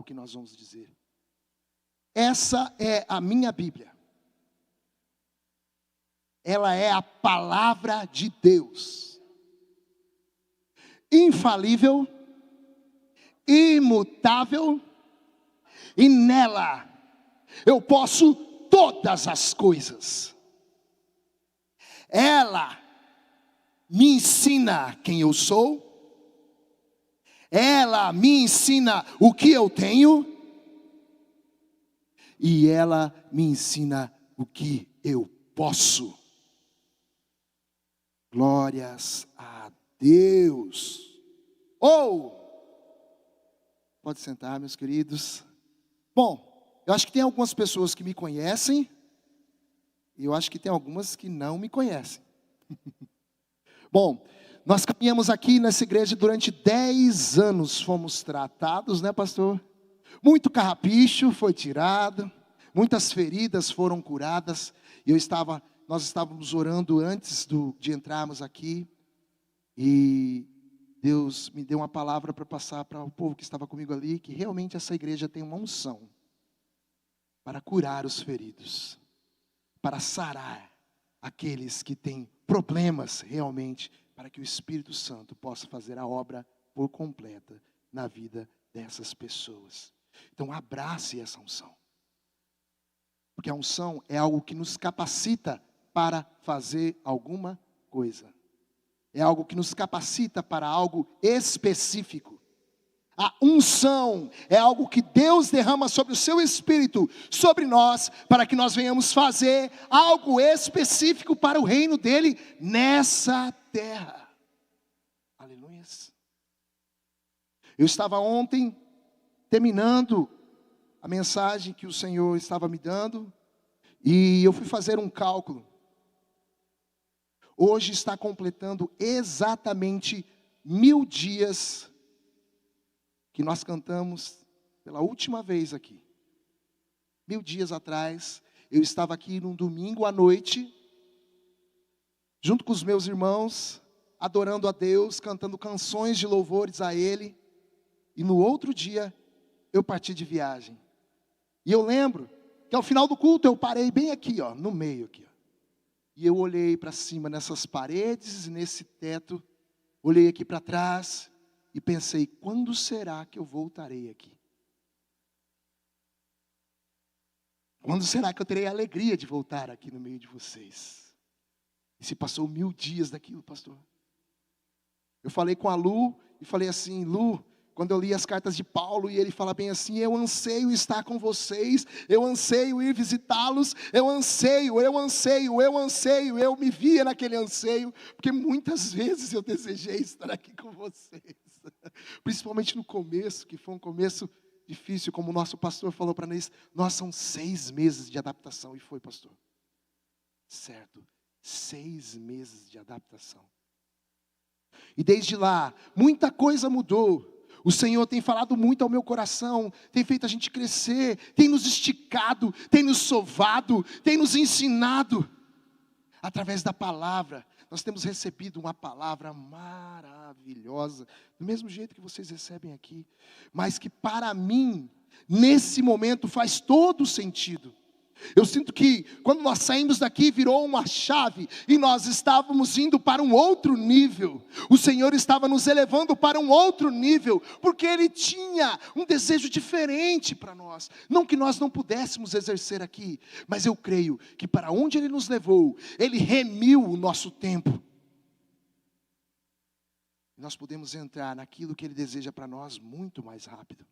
o que nós vamos dizer. Essa é a minha Bíblia. Ela é a palavra de Deus. Infalível, imutável, e nela eu posso todas as coisas. Ela me ensina quem eu sou. Ela me ensina o que eu tenho. E ela me ensina o que eu posso. Glórias a Deus. Pode sentar, meus queridos. Bom, eu acho que tem algumas pessoas que me conhecem. E eu acho que tem algumas que não me conhecem. Bom, nós caminhamos aqui nessa igreja durante 10 anos. Fomos tratados, né, pastor? Muito carrapicho foi tirado. Muitas feridas foram curadas. E nós estávamos orando antes de entrarmos aqui. E Deus me deu uma palavra para passar para o povo que estava comigo ali, que realmente essa igreja tem uma unção para curar os feridos, para sarar aqueles que têm problemas realmente, para que o Espírito Santo possa fazer a obra por completa na vida dessas pessoas. Então abrace essa unção, porque a unção é algo que nos capacita para fazer alguma coisa. É algo que nos capacita para algo específico. A unção é algo que Deus derrama sobre o seu Espírito, sobre nós, para que nós venhamos fazer algo específico para o reino dele nessa terra. Aleluia. Eu estava ontem terminando a mensagem que o Senhor estava me dando, e eu fui fazer um cálculo. Hoje está completando exatamente 1000 dias que nós cantamos pela última vez aqui. 1000 dias atrás, eu estava aqui num domingo à noite, junto com os meus irmãos, adorando a Deus, cantando canções de louvores a Ele. E no outro dia, eu parti de viagem. E eu lembro que ao final do culto, eu parei bem aqui, no meio aqui. E eu olhei para cima nessas paredes, nesse teto, olhei aqui para trás e pensei, quando será que eu voltarei aqui? Quando será que eu terei a alegria de voltar aqui no meio de vocês? E se passou 1000 dias daquilo, pastor. Eu falei com a Lu e falei assim, Lu, quando eu li as cartas de Paulo, e ele fala bem assim, eu anseio estar com vocês, eu anseio ir visitá-los, eu me via naquele anseio, porque muitas vezes eu desejei estar aqui com vocês, principalmente no começo, que foi um começo difícil, como o nosso pastor falou para nós são 6 meses de adaptação, e foi, pastor, certo, 6 meses de adaptação, e desde lá, muita coisa mudou. O Senhor tem falado muito ao meu coração, tem feito a gente crescer, tem nos esticado, tem nos sovado, tem nos ensinado. Através da palavra, nós temos recebido uma palavra maravilhosa, do mesmo jeito que vocês recebem aqui, mas que para mim, nesse momento faz todo sentido. Eu sinto que quando nós saímos daqui virou uma chave e nós estávamos indo para um outro nível. O Senhor estava nos elevando para um outro nível, porque Ele tinha um desejo diferente para nós. Não que nós não pudéssemos exercer aqui, mas eu creio que para onde Ele nos levou, Ele remiu o nosso tempo. Nós podemos entrar naquilo que Ele deseja para nós muito mais rápido,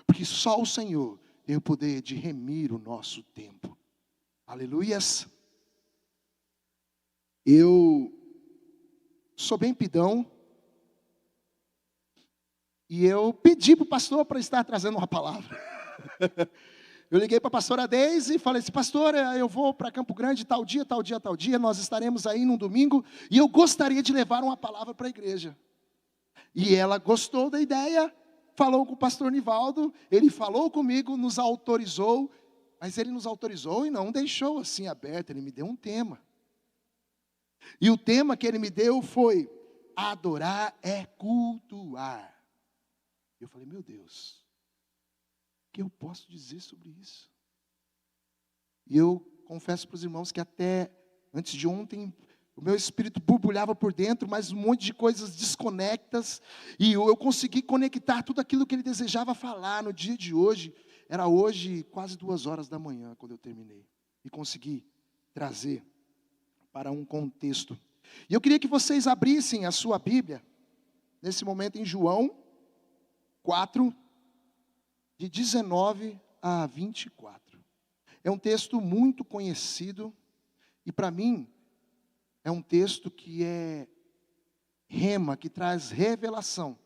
porque só o Senhor tem o poder de remir o nosso tempo. Aleluias. Eu sou bem pidão. E eu pedi para o pastor para estar trazendo uma palavra. Eu liguei para a pastora Deise e falei assim, pastora, eu vou para Campo Grande tal dia, nós estaremos aí num domingo, e eu gostaria de levar uma palavra para a igreja. E ela gostou da ideia, falou com o pastor Nivaldo, ele falou comigo, nos autorizou, mas ele nos autorizou e não deixou assim aberto, ele me deu um tema. E o tema que ele me deu foi, adorar é cultuar. Eu falei, meu Deus, que eu posso dizer sobre isso? E eu confesso para os irmãos que até antes de ontem, o meu espírito borbulhava por dentro, mas um monte de coisas desconectas, e eu consegui conectar tudo aquilo que ele desejava falar no dia de hoje. Era hoje quase 2 horas da manhã quando eu terminei, e consegui trazer para um contexto. E eu queria que vocês abrissem a sua Bíblia, nesse momento em João 4, de 19 a 24. É um texto muito conhecido, e para mim, é um texto que é rema, que traz revelação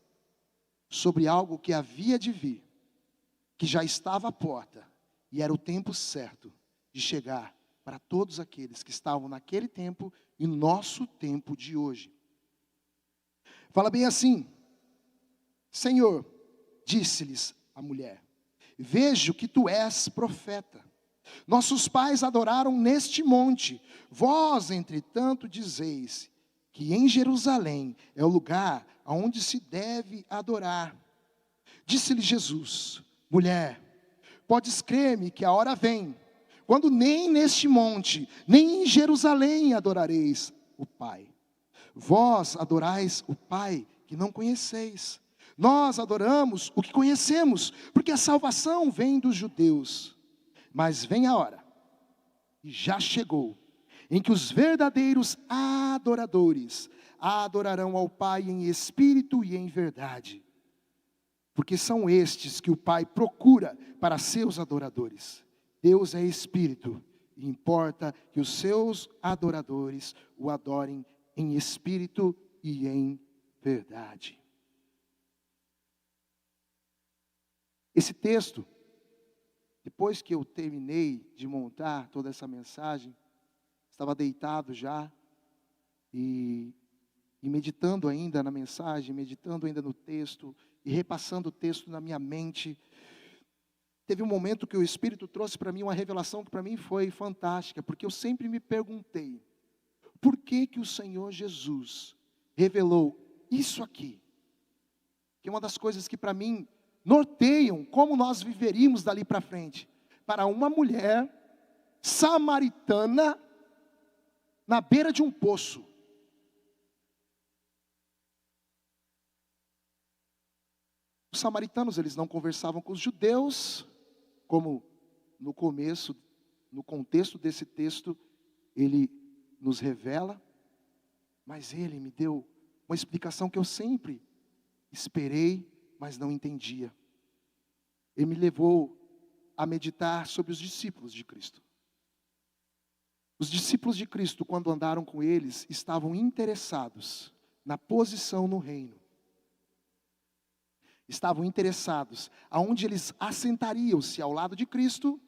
sobre algo que havia de vir, que já estava à porta, e era o tempo certo de chegar para todos aqueles que estavam naquele tempo e no nosso tempo de hoje. Fala bem assim: Senhor, disse-lhes a mulher, vejo que tu és profeta. Nossos pais adoraram neste monte. Vós, entretanto, dizeis que em Jerusalém é o lugar aonde se deve adorar. Disse-lhe Jesus, mulher, podes crer-me que a hora vem, quando nem neste monte, nem em Jerusalém adorareis o Pai. Vós adorais o Pai que não conheceis. Nós adoramos o que conhecemos, porque a salvação vem dos judeus. Mas vem a hora, e já chegou, em que os verdadeiros adoradores adorarão ao Pai em espírito e em verdade. Porque são estes que o Pai procura para seus adoradores. Deus é espírito, e importa que os seus adoradores o adorem em espírito e em verdade. Esse texto, depois que eu terminei de montar toda essa mensagem, estava deitado já, e meditando ainda na mensagem, meditando ainda no texto, e repassando o texto na minha mente. Teve um momento que o Espírito trouxe para mim uma revelação que para mim foi fantástica, porque eu sempre me perguntei, por que que o Senhor Jesus revelou isso aqui? Que é uma das coisas que para mim norteiam como nós viveríamos dali para frente, para uma mulher samaritana na beira de um poço. Os samaritanos, eles não conversavam com os judeus, como no começo, no contexto desse texto, ele nos revela, mas ele me deu uma explicação que eu sempre esperei, mas não entendia. Ele me levou a meditar sobre os discípulos de Cristo. Os discípulos de Cristo, quando andaram com eles, estavam interessados na posição no reino. Estavam interessados aonde eles assentariam-se, ao lado de Cristo,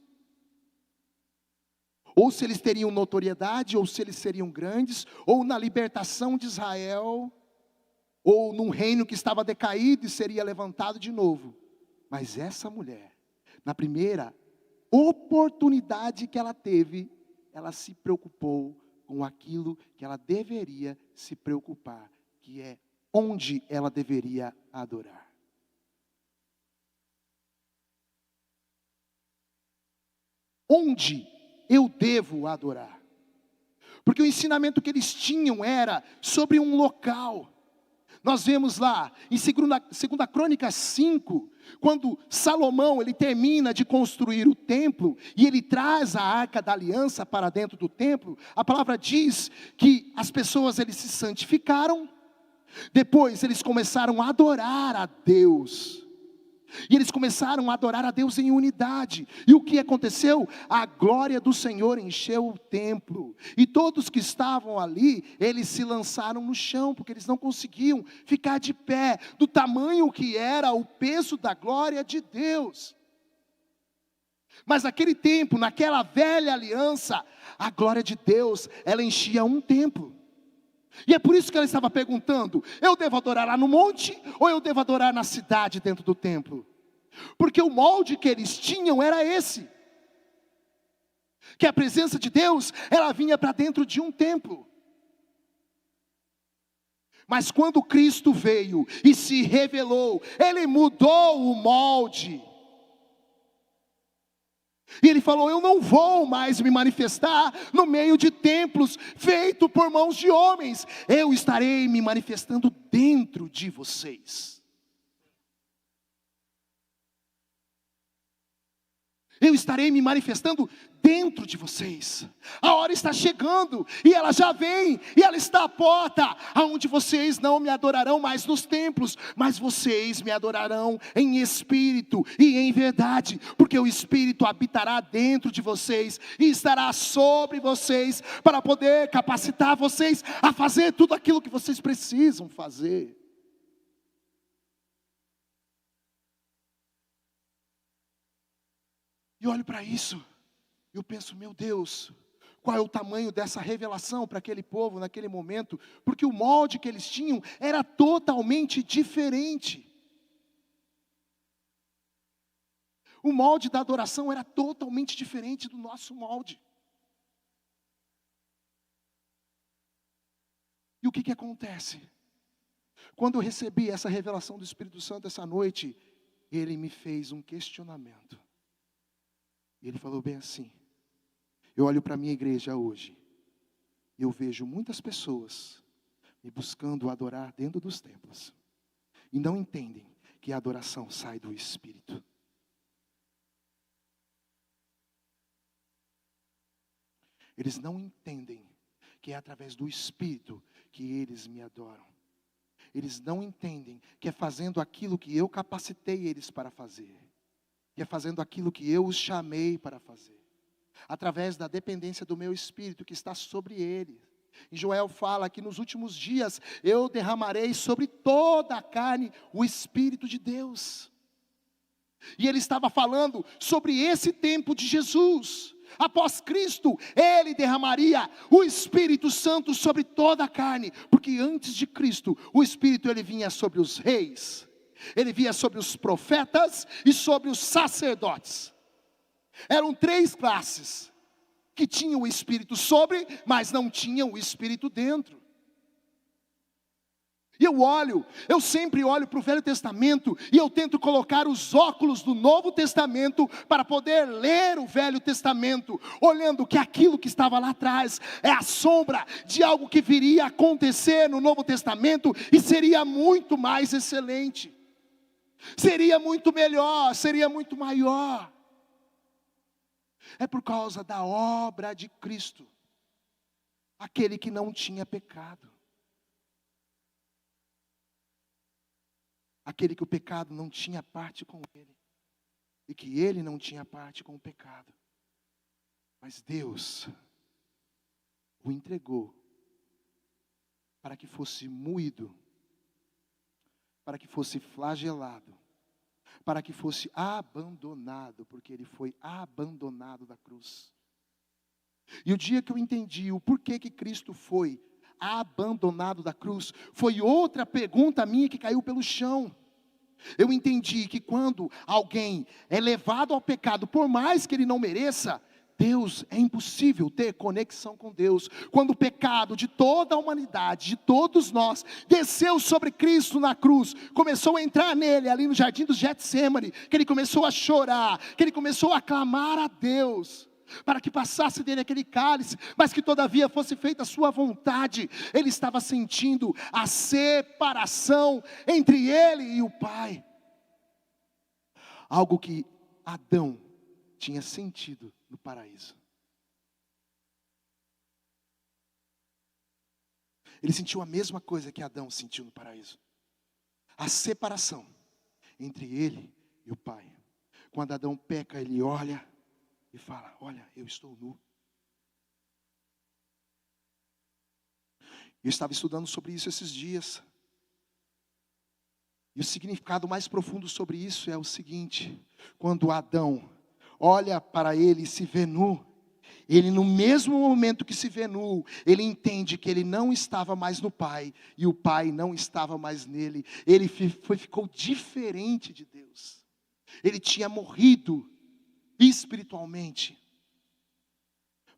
ou se eles teriam notoriedade, ou se eles seriam grandes, ou na libertação de Israel, ou num reino que estava decaído e seria levantado de novo. Mas essa mulher, na primeira oportunidade que ela teve, ela se preocupou com aquilo que ela deveria se preocupar, que é onde ela deveria adorar. Onde eu devo adorar? Porque o ensinamento que eles tinham era sobre um local. Nós vemos lá em 2 Crônicas 5, quando Salomão ele termina de construir o templo, e ele traz a Arca da Aliança para dentro do templo, a palavra diz que as pessoas eles se santificaram, depois eles começaram a adorar a Deus, e eles começaram a adorar a Deus em unidade. E o que aconteceu? A glória do Senhor encheu o templo. E todos que estavam ali, eles se lançaram no chão, porque eles não conseguiam ficar de pé, do tamanho que era o peso da glória de Deus. Mas naquele tempo, naquela velha aliança, a glória de Deus, ela enchia um templo. E é por isso que ela estava perguntando, eu devo adorar lá no monte, ou eu devo adorar na cidade dentro do templo? Porque o molde que eles tinham era esse, que a presença de Deus, ela vinha para dentro de um templo. Mas quando Cristo veio e se revelou, Ele mudou o molde. E ele falou: eu não vou mais me manifestar no meio de templos feitos por mãos de homens. Eu estarei me manifestando dentro de vocês. Eu estarei me manifestando dentro de vocês. A hora está chegando, e ela já vem, e ela está à porta, aonde vocês não me adorarão mais nos templos, mas vocês me adorarão em espírito e em verdade, porque o Espírito habitará dentro de vocês, e estará sobre vocês, para poder capacitar vocês a fazer tudo aquilo que vocês precisam fazer. E olho para isso, e eu penso: meu Deus, qual é o tamanho dessa revelação para aquele povo naquele momento? Porque o molde que eles tinham era totalmente diferente. O molde da adoração era totalmente diferente do nosso molde. E o que acontece? Quando eu recebi essa revelação do Espírito Santo essa noite, ele me fez um questionamento. E ele falou bem assim: eu olho para a minha igreja hoje, e eu vejo muitas pessoas me buscando adorar dentro dos templos, e não entendem que a adoração sai do Espírito. Eles não entendem que é através do Espírito que eles me adoram. Eles não entendem que é fazendo aquilo que eu capacitei eles para fazer, que é fazendo aquilo que eu os chamei para fazer, através da dependência do meu Espírito que está sobre ele. E Joel fala que nos últimos dias eu derramarei sobre toda a carne o Espírito de Deus. E ele estava falando sobre esse tempo de Jesus. Após Cristo, ele derramaria o Espírito Santo sobre toda a carne, porque antes de Cristo, o Espírito ele vinha sobre os reis, ele vinha sobre os profetas e sobre os sacerdotes. Eram 3 classes que tinham o Espírito sobre, mas não tinham o Espírito dentro. E eu sempre olho para o Velho Testamento, e eu tento colocar os óculos do Novo Testamento, para poder ler o Velho Testamento, olhando que aquilo que estava lá atrás, é a sombra de algo que viria a acontecer no Novo Testamento, e seria muito mais excelente, seria muito melhor, seria muito maior. É por causa da obra de Cristo, aquele que não tinha pecado, aquele que o pecado não tinha parte com ele, e que ele não tinha parte com o pecado, mas Deus o entregou para que fosse moído, para que fosse flagelado, para que fosse abandonado, porque ele foi abandonado da cruz. E o dia que eu entendi o porquê que Cristo foi abandonado da cruz, foi outra pergunta minha que caiu pelo chão. Eu entendi que quando alguém é levado ao pecado, por mais que ele não mereça, Deus, é impossível ter conexão com Deus. Quando o pecado de toda a humanidade, de todos nós, desceu sobre Cristo na cruz, começou a entrar nele, ali no jardim do Getsêmani, que ele começou a chorar, que ele começou a clamar a Deus, para que passasse dele aquele cálice, mas que todavia fosse feita a sua vontade. Ele estava sentindo a separação entre ele e o Pai, algo que Adão tinha sentido no paraíso. Ele sentiu a mesma coisa que Adão sentiu no paraíso, a separação entre ele e o Pai. Quando Adão peca, ele olha e fala: olha, eu estou nu. Eu estava estudando sobre isso esses dias, e o significado mais profundo sobre isso é o seguinte: quando Adão olha para ele e se vê nu, ele, no mesmo momento que se vê nu, ele entende que ele não estava mais no Pai, e o Pai não estava mais nele. Ele ficou diferente de Deus. Ele tinha morrido espiritualmente,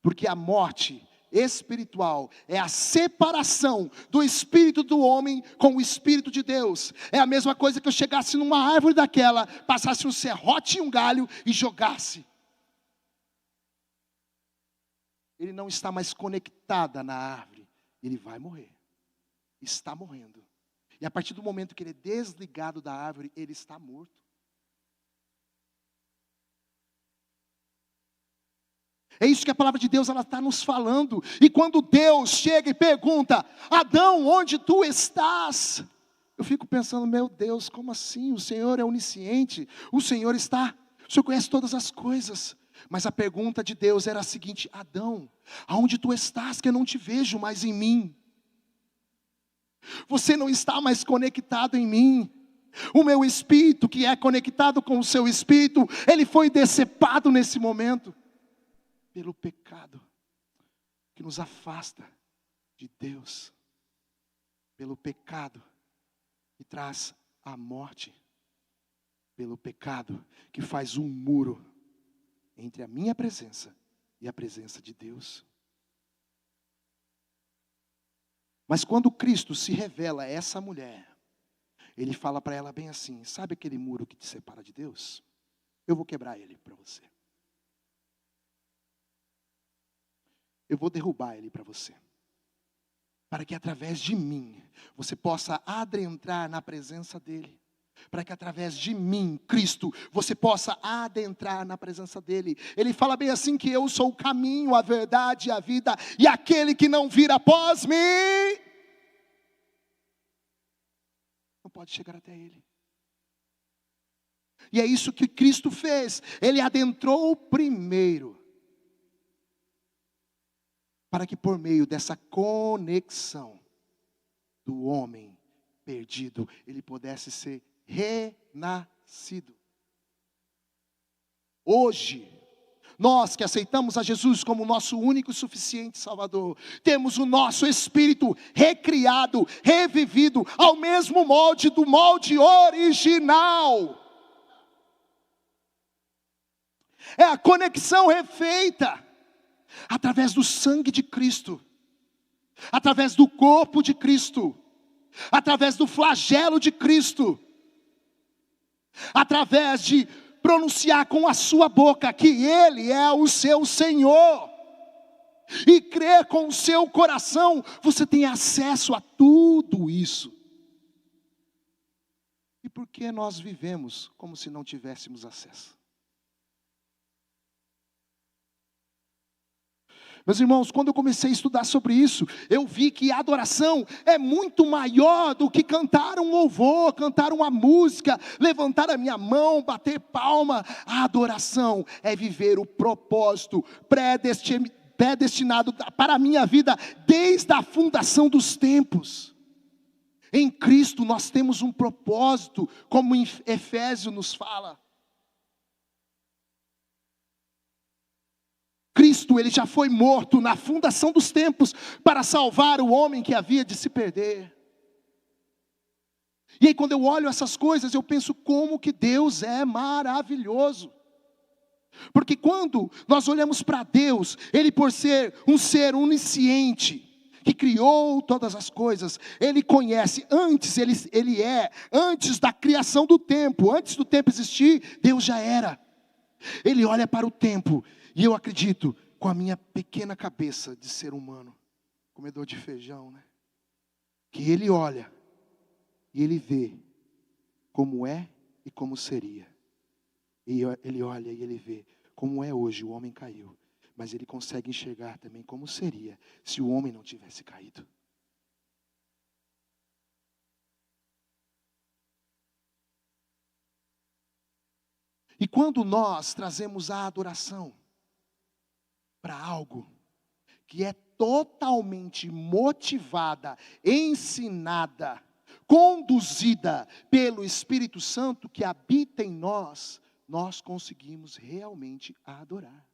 porque a morte espiritual é a separação do espírito do homem com o espírito de Deus. É a mesma coisa que eu chegasse numa árvore daquela, passasse um serrote e um galho e jogasse. ele não está mais conectada na árvore, ele vai morrer. Está morrendo. E a partir do momento que ele é desligado da árvore, ele está morto. É isso que a palavra de Deus ela está nos falando. E quando Deus chega e pergunta: Adão, onde tu estás? Eu fico pensando, meu Deus, como assim? O Senhor é onisciente, o Senhor conhece todas as coisas. Mas a pergunta de Deus era a seguinte: Adão, aonde tu estás que eu não te vejo mais em mim? Você não está mais conectado em mim. O meu espírito, que é conectado com o seu espírito, ele foi decepado nesse momento pelo pecado que nos afasta de Deus, pelo pecado que traz a morte, pelo pecado que faz um muro entre a minha presença e a presença de Deus. Mas quando Cristo se revela a essa mulher, ele fala para ela bem assim: sabe aquele muro que te separa de Deus? Eu vou quebrar ele para você. Eu vou derrubar ele para você. Para que através de mim, você possa adentrar na presença dele. Para que através de mim, Cristo, você possa adentrar na presença dele. Ele fala bem assim que eu sou o caminho, a verdade e a vida. E aquele que não vir após mim, não pode chegar até ele. E é isso que Cristo fez. Ele adentrou primeiro. Para que por meio dessa conexão do homem perdido, ele pudesse ser renascido. Hoje, nós que aceitamos a Jesus como nosso único e suficiente Salvador, temos o nosso espírito recriado, revivido, ao mesmo molde do molde original. É a conexão refeita através do sangue de Cristo, através do corpo de Cristo, através do flagelo de Cristo, através de pronunciar com a sua boca que Ele é o seu Senhor, e crer com o seu coração, você tem acesso a tudo isso. E por que nós vivemos como se não tivéssemos acesso? Meus irmãos, quando eu comecei a estudar sobre isso, eu vi que a adoração é muito maior do que cantar um louvor, cantar uma música, levantar a minha mão, bater palma. A adoração é viver o propósito predestinado para a minha vida desde a fundação dos tempos. Em Cristo nós temos um propósito, como em Efésios nos fala. Cristo, ele já foi morto na fundação dos tempos para salvar o homem que havia de se perder. E aí quando eu olho essas coisas, eu penso como que Deus é maravilhoso. Porque quando nós olhamos para Deus, Ele por ser um ser onisciente, que criou todas as coisas, Ele conhece, antes da criação do tempo, antes do tempo existir, Deus já era. Ele olha para o tempo. E eu acredito, com a minha pequena cabeça de ser humano, comedor de feijão, né? Que ele olha, e ele vê como é e como seria. E ele olha e ele vê como é hoje, o homem caiu. Mas ele consegue enxergar também como seria se o homem não tivesse caído. E quando nós trazemos a adoração para algo que é totalmente motivada, ensinada, conduzida pelo Espírito Santo que habita em nós, nós conseguimos realmente adorar.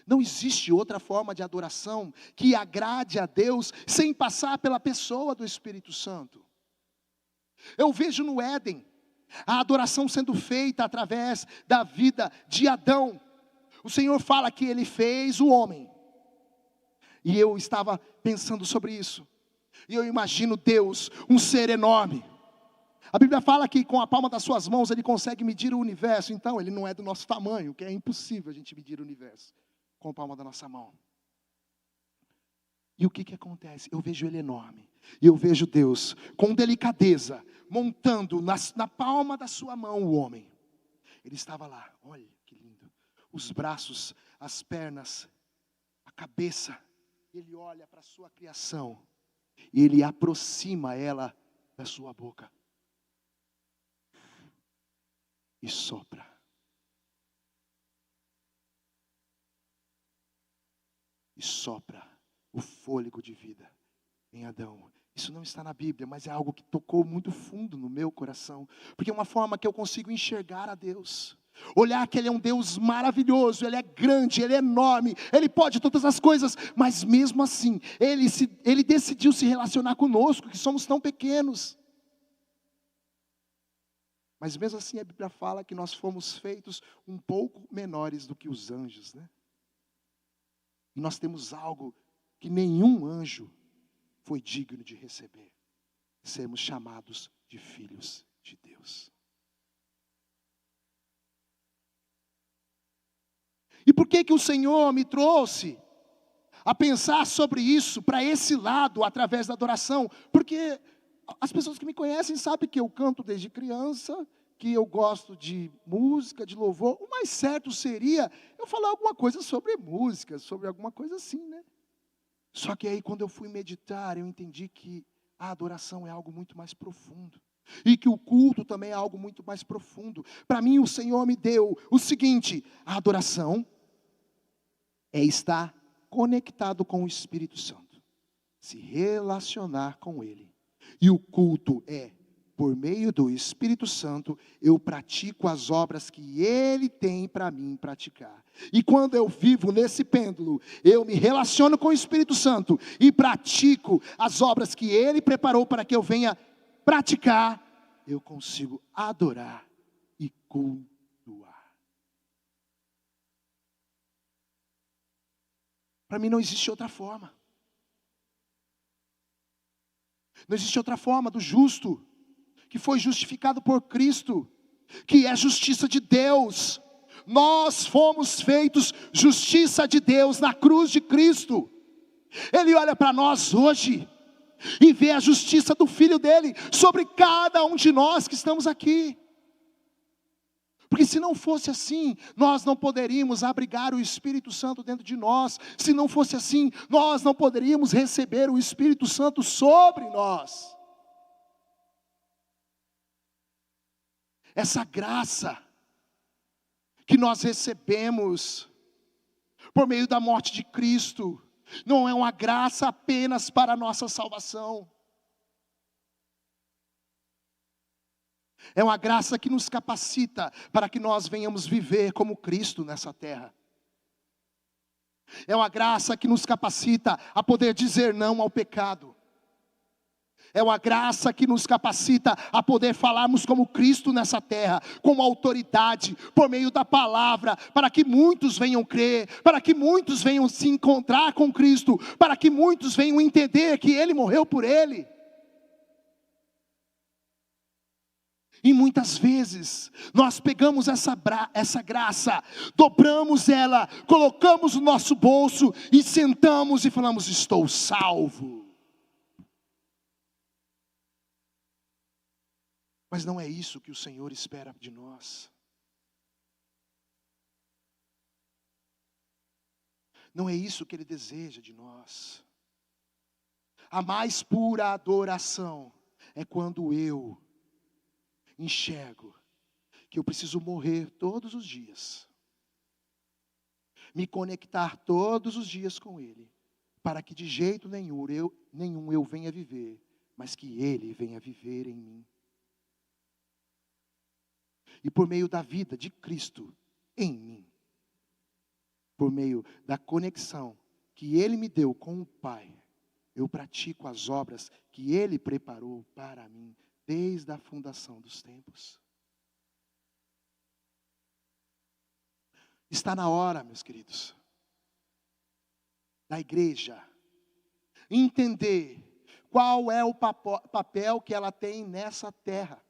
Não existe outra forma de adoração que agrade a Deus sem passar pela pessoa do Espírito Santo. Eu vejo no Éden a adoração sendo feita através da vida de Adão. O Senhor fala que Ele fez o homem. E eu estava pensando sobre isso. E eu imagino Deus, um ser enorme. A Bíblia fala que com a palma das suas mãos Ele consegue medir o universo. Então Ele não é do nosso tamanho, que é impossível a gente medir o universo. com a palma da nossa mão. E o que acontece? Eu vejo ele enorme. E eu vejo Deus, com delicadeza, montando na palma da sua mão o homem. Ele estava lá, olha que lindo. Os braços, as pernas, a cabeça. Ele olha para a sua criação. E ele aproxima ela da sua boca. E sopra. E sopra o fôlego de vida em Adão. Isso não está na Bíblia, mas é algo que tocou muito fundo no meu coração. Porque é uma forma que eu consigo enxergar a Deus. Olhar que Ele é um Deus maravilhoso, Ele é grande, Ele é enorme, Ele pode todas as coisas. Mas mesmo assim, Ele decidiu se relacionar conosco, que somos tão pequenos. Mas mesmo assim a Bíblia fala que nós fomos feitos um pouco menores do que os anjos, né? E nós temos algo que nenhum anjo foi digno de receber. Sermos chamados de filhos de Deus. E por que o Senhor me trouxe a pensar sobre isso, para esse lado, através da adoração? Porque as pessoas que me conhecem sabem que eu canto desde criança, que eu gosto de música, de louvor. O mais certo seria eu falar alguma coisa sobre música, sobre alguma coisa assim, né? Só que aí quando eu fui meditar, eu entendi que a adoração é algo muito mais profundo. E que o culto também é algo muito mais profundo. Para mim o Senhor me deu o seguinte: a adoração é estar conectado com o Espírito Santo. Se relacionar com Ele. E o culto é, por meio do Espírito Santo, eu pratico as obras que Ele tem para mim praticar. E quando eu vivo nesse pêndulo, eu me relaciono com o Espírito Santo e pratico as obras que Ele preparou para que eu venha praticar, eu consigo adorar e cultuar. Para mim não existe outra forma. Não existe outra forma do justo, que foi justificado por Cristo, que é justiça de Deus. Nós fomos feitos justiça de Deus na cruz de Cristo. Ele olha para nós hoje e vê a justiça do Filho dele sobre cada um de nós que estamos aqui. Porque se não fosse assim, nós não poderíamos abrigar o Espírito Santo dentro de nós. Se não fosse assim, nós não poderíamos receber o Espírito Santo sobre nós. Essa graça que nós recebemos por meio da morte de Cristo, não é uma graça apenas para a nossa salvação. É uma graça que nos capacita para que nós venhamos viver como Cristo nessa terra. É uma graça que nos capacita a poder dizer não ao pecado. É uma graça que nos capacita a poder falarmos como Cristo nessa terra, com autoridade, por meio da palavra, para que muitos venham crer, para que muitos venham se encontrar com Cristo, para que muitos venham entender que Ele morreu por Ele. E muitas vezes, nós pegamos essa graça, dobramos ela, colocamos no nosso bolso e sentamos e falamos: estou salvo. Mas não é isso que o Senhor espera de nós. Não é isso que Ele deseja de nós. A mais pura adoração é quando eu enxergo que eu preciso morrer todos os dias, me conectar todos os dias com Ele, para que de jeito nenhum eu venha viver, mas que Ele venha viver em mim. E por meio da vida de Cristo em mim, por meio da conexão que Ele me deu com o Pai, eu pratico as obras que Ele preparou para mim desde a fundação dos tempos. Está na hora, meus queridos, da igreja entender qual é o papel que ela tem nessa terra.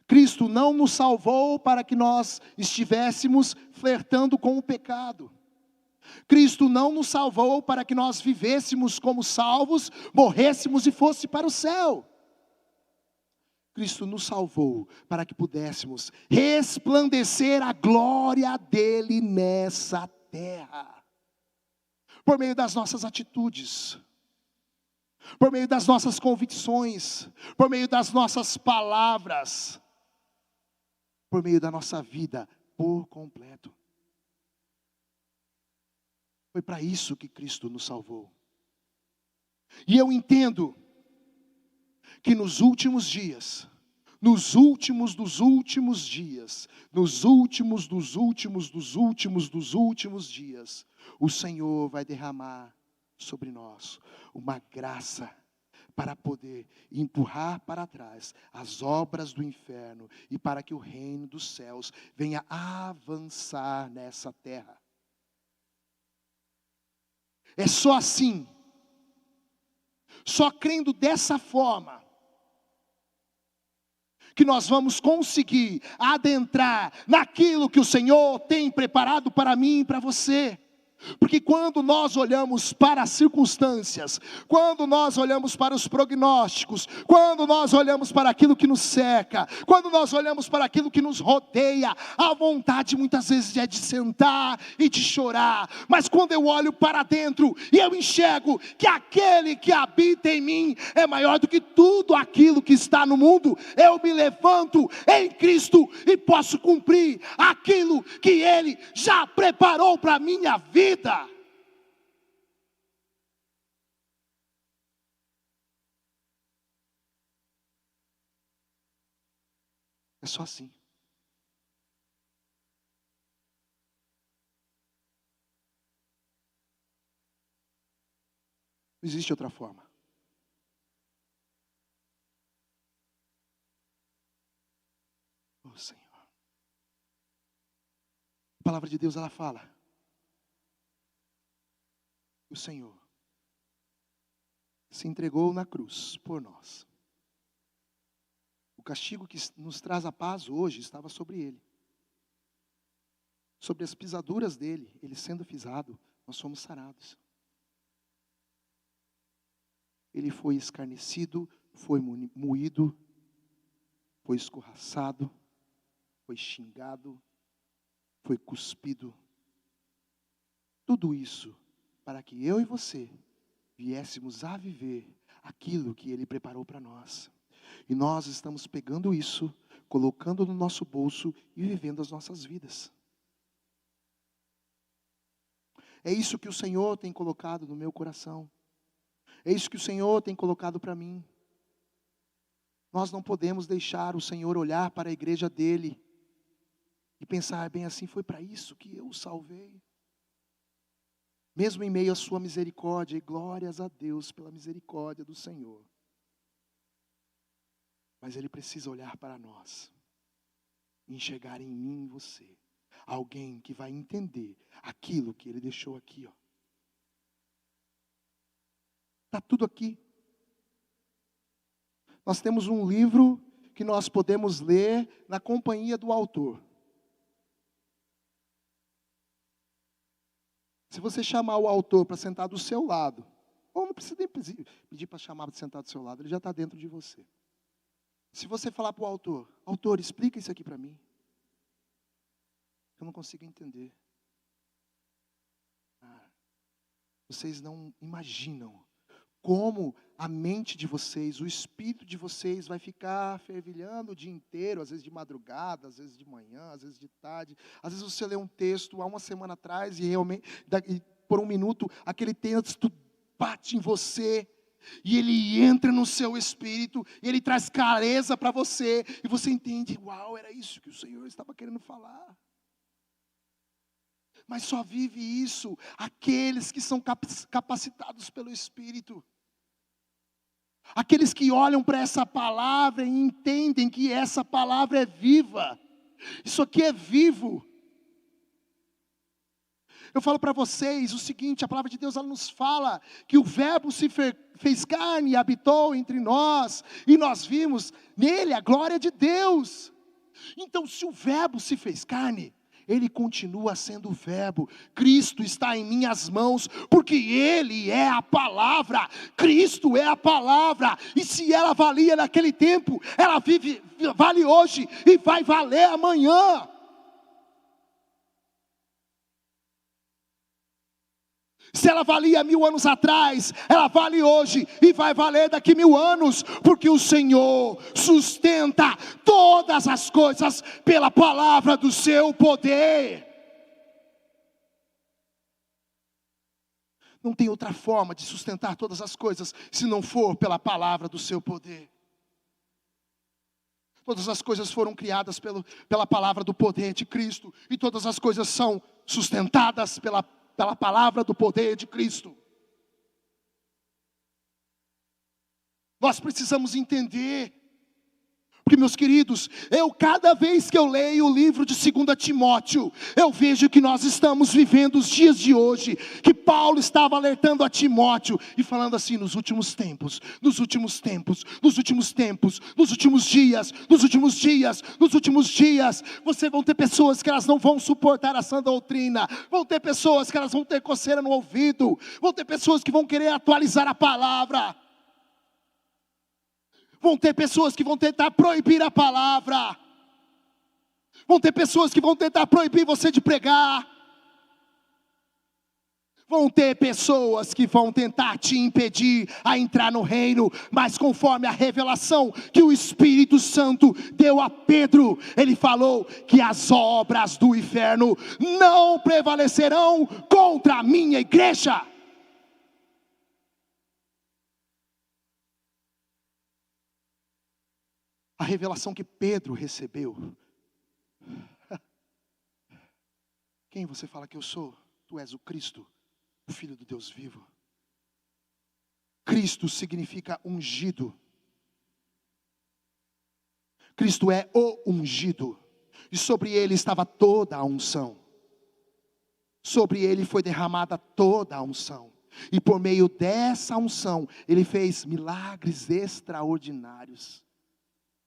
Cristo não nos salvou para que nós estivéssemos flertando com o pecado. Cristo não nos salvou para que nós vivêssemos como salvos, morrêssemos e fosse para o céu. Cristo nos salvou para que pudéssemos resplandecer a glória dele nessa terra. Por meio das nossas atitudes, por meio das nossas convicções, por meio das nossas palavras, por meio da nossa vida por completo. Foi para isso que Cristo nos salvou. E eu entendo que nos últimos dias, nos últimos dos últimos dias, nos últimos dos últimos dos últimos dos últimos dias, o Senhor vai derramar sobre nós uma graça para poder empurrar para trás as obras do inferno e para que o reino dos céus venha avançar nessa terra. É só assim, só crendo dessa forma, que nós vamos conseguir adentrar naquilo que o Senhor tem preparado para mim e para você. Porque quando nós olhamos para as circunstâncias, quando nós olhamos para os prognósticos, quando nós olhamos para aquilo que nos cerca, quando nós olhamos para aquilo que nos rodeia, a vontade muitas vezes é de sentar e de chorar. Mas quando eu olho para dentro e eu enxergo que aquele que habita em mim é maior do que tudo aquilo que está no mundo, eu me levanto em Cristo e posso cumprir aquilo que Ele já preparou para a minha vida. É só assim. Não existe outra forma. Oh, Senhor. A palavra de Deus, ela fala: o Senhor se entregou na cruz por nós. O castigo que nos traz a paz hoje estava sobre ele. Sobre as pisaduras dele, ele sendo pisado, nós somos sarados. Ele foi escarnecido, foi moído, foi escorraçado, foi xingado, foi cuspido. Tudo isso para que eu e você viéssemos a viver aquilo que Ele preparou para nós. E nós estamos pegando isso, colocando no nosso bolso e vivendo as nossas vidas. É isso que o Senhor tem colocado no meu coração. É isso que o Senhor tem colocado para mim. Nós não podemos deixar o Senhor olhar para a igreja dele e pensar: bem, assim foi para isso que eu o salvei. Mesmo em meio à sua misericórdia, e glórias a Deus pela misericórdia do Senhor. Mas Ele precisa olhar para nós, e enxergar em mim e em você, alguém que vai entender aquilo que Ele deixou aqui, ó. Está tudo aqui. Nós temos um livro que nós podemos ler na companhia do autor. Se você chamar o autor para sentar do seu lado, ou não precisa nem pedir para chamar para sentar do seu lado, ele já está dentro de você. Se você falar para o autor: autor, explica isso aqui para mim, eu não consigo entender. Vocês não imaginam como a mente de vocês, o espírito de vocês vai ficar fervilhando o dia inteiro, às vezes de madrugada, às vezes de manhã, às vezes de tarde. Às vezes você lê um texto há uma semana atrás e realmente, por um minuto, aquele texto bate em você e ele entra no seu espírito e ele traz clareza para você e você entende: uau, era isso que o Senhor estava querendo falar. Mas só vive isso aqueles que são capacitados pelo Espírito. Aqueles que olham para essa palavra e entendem que essa palavra é viva. Isso aqui é vivo. Eu falo para vocês o seguinte: a palavra de Deus, ela nos fala que o verbo se fez carne e habitou entre nós, e nós vimos nele a glória de Deus. Então, se o Verbo se fez carne, Ele continua sendo o Verbo. Cristo está em minhas mãos, porque Ele é a palavra. Cristo é a palavra. E se ela valia naquele tempo, ela vale hoje e vai valer amanhã. Se ela valia 1000 anos atrás, ela vale hoje e vai valer daqui 1000 anos, porque o Senhor sustenta todas as coisas pela palavra do seu poder. Não tem outra forma de sustentar todas as coisas, se não for pela palavra do seu poder. Todas as coisas foram criadas pela palavra do poder de Cristo, e todas as coisas são sustentadas pela palavra do poder de Cristo. Nós precisamos entender, porque, meus queridos, cada vez que eu leio o livro de 2 Timóteo, eu vejo que nós estamos vivendo os dias de hoje, que Paulo estava alertando a Timóteo, e falando assim, nos últimos tempos, nos últimos tempos, nos últimos tempos, nos últimos dias, nos últimos dias, nos últimos dias, vocês vão ter pessoas que elas não vão suportar a sã doutrina, vão ter pessoas que elas vão ter coceira no ouvido, vão ter pessoas que vão querer atualizar a palavra, vão ter pessoas que vão tentar proibir a palavra, vão ter pessoas que vão tentar proibir você de pregar, vão ter pessoas que vão tentar te impedir a entrar no reino, mas conforme a revelação que o Espírito Santo deu a Pedro, ele falou que as obras do inferno não prevalecerão contra a minha igreja. A revelação que Pedro recebeu. Quem você fala que eu sou? Tu és o Cristo, o Filho do Deus vivo. Cristo significa ungido. Cristo é o ungido. E sobre ele estava toda a unção. Sobre ele foi derramada toda a unção. E por meio dessa unção, ele fez milagres extraordinários.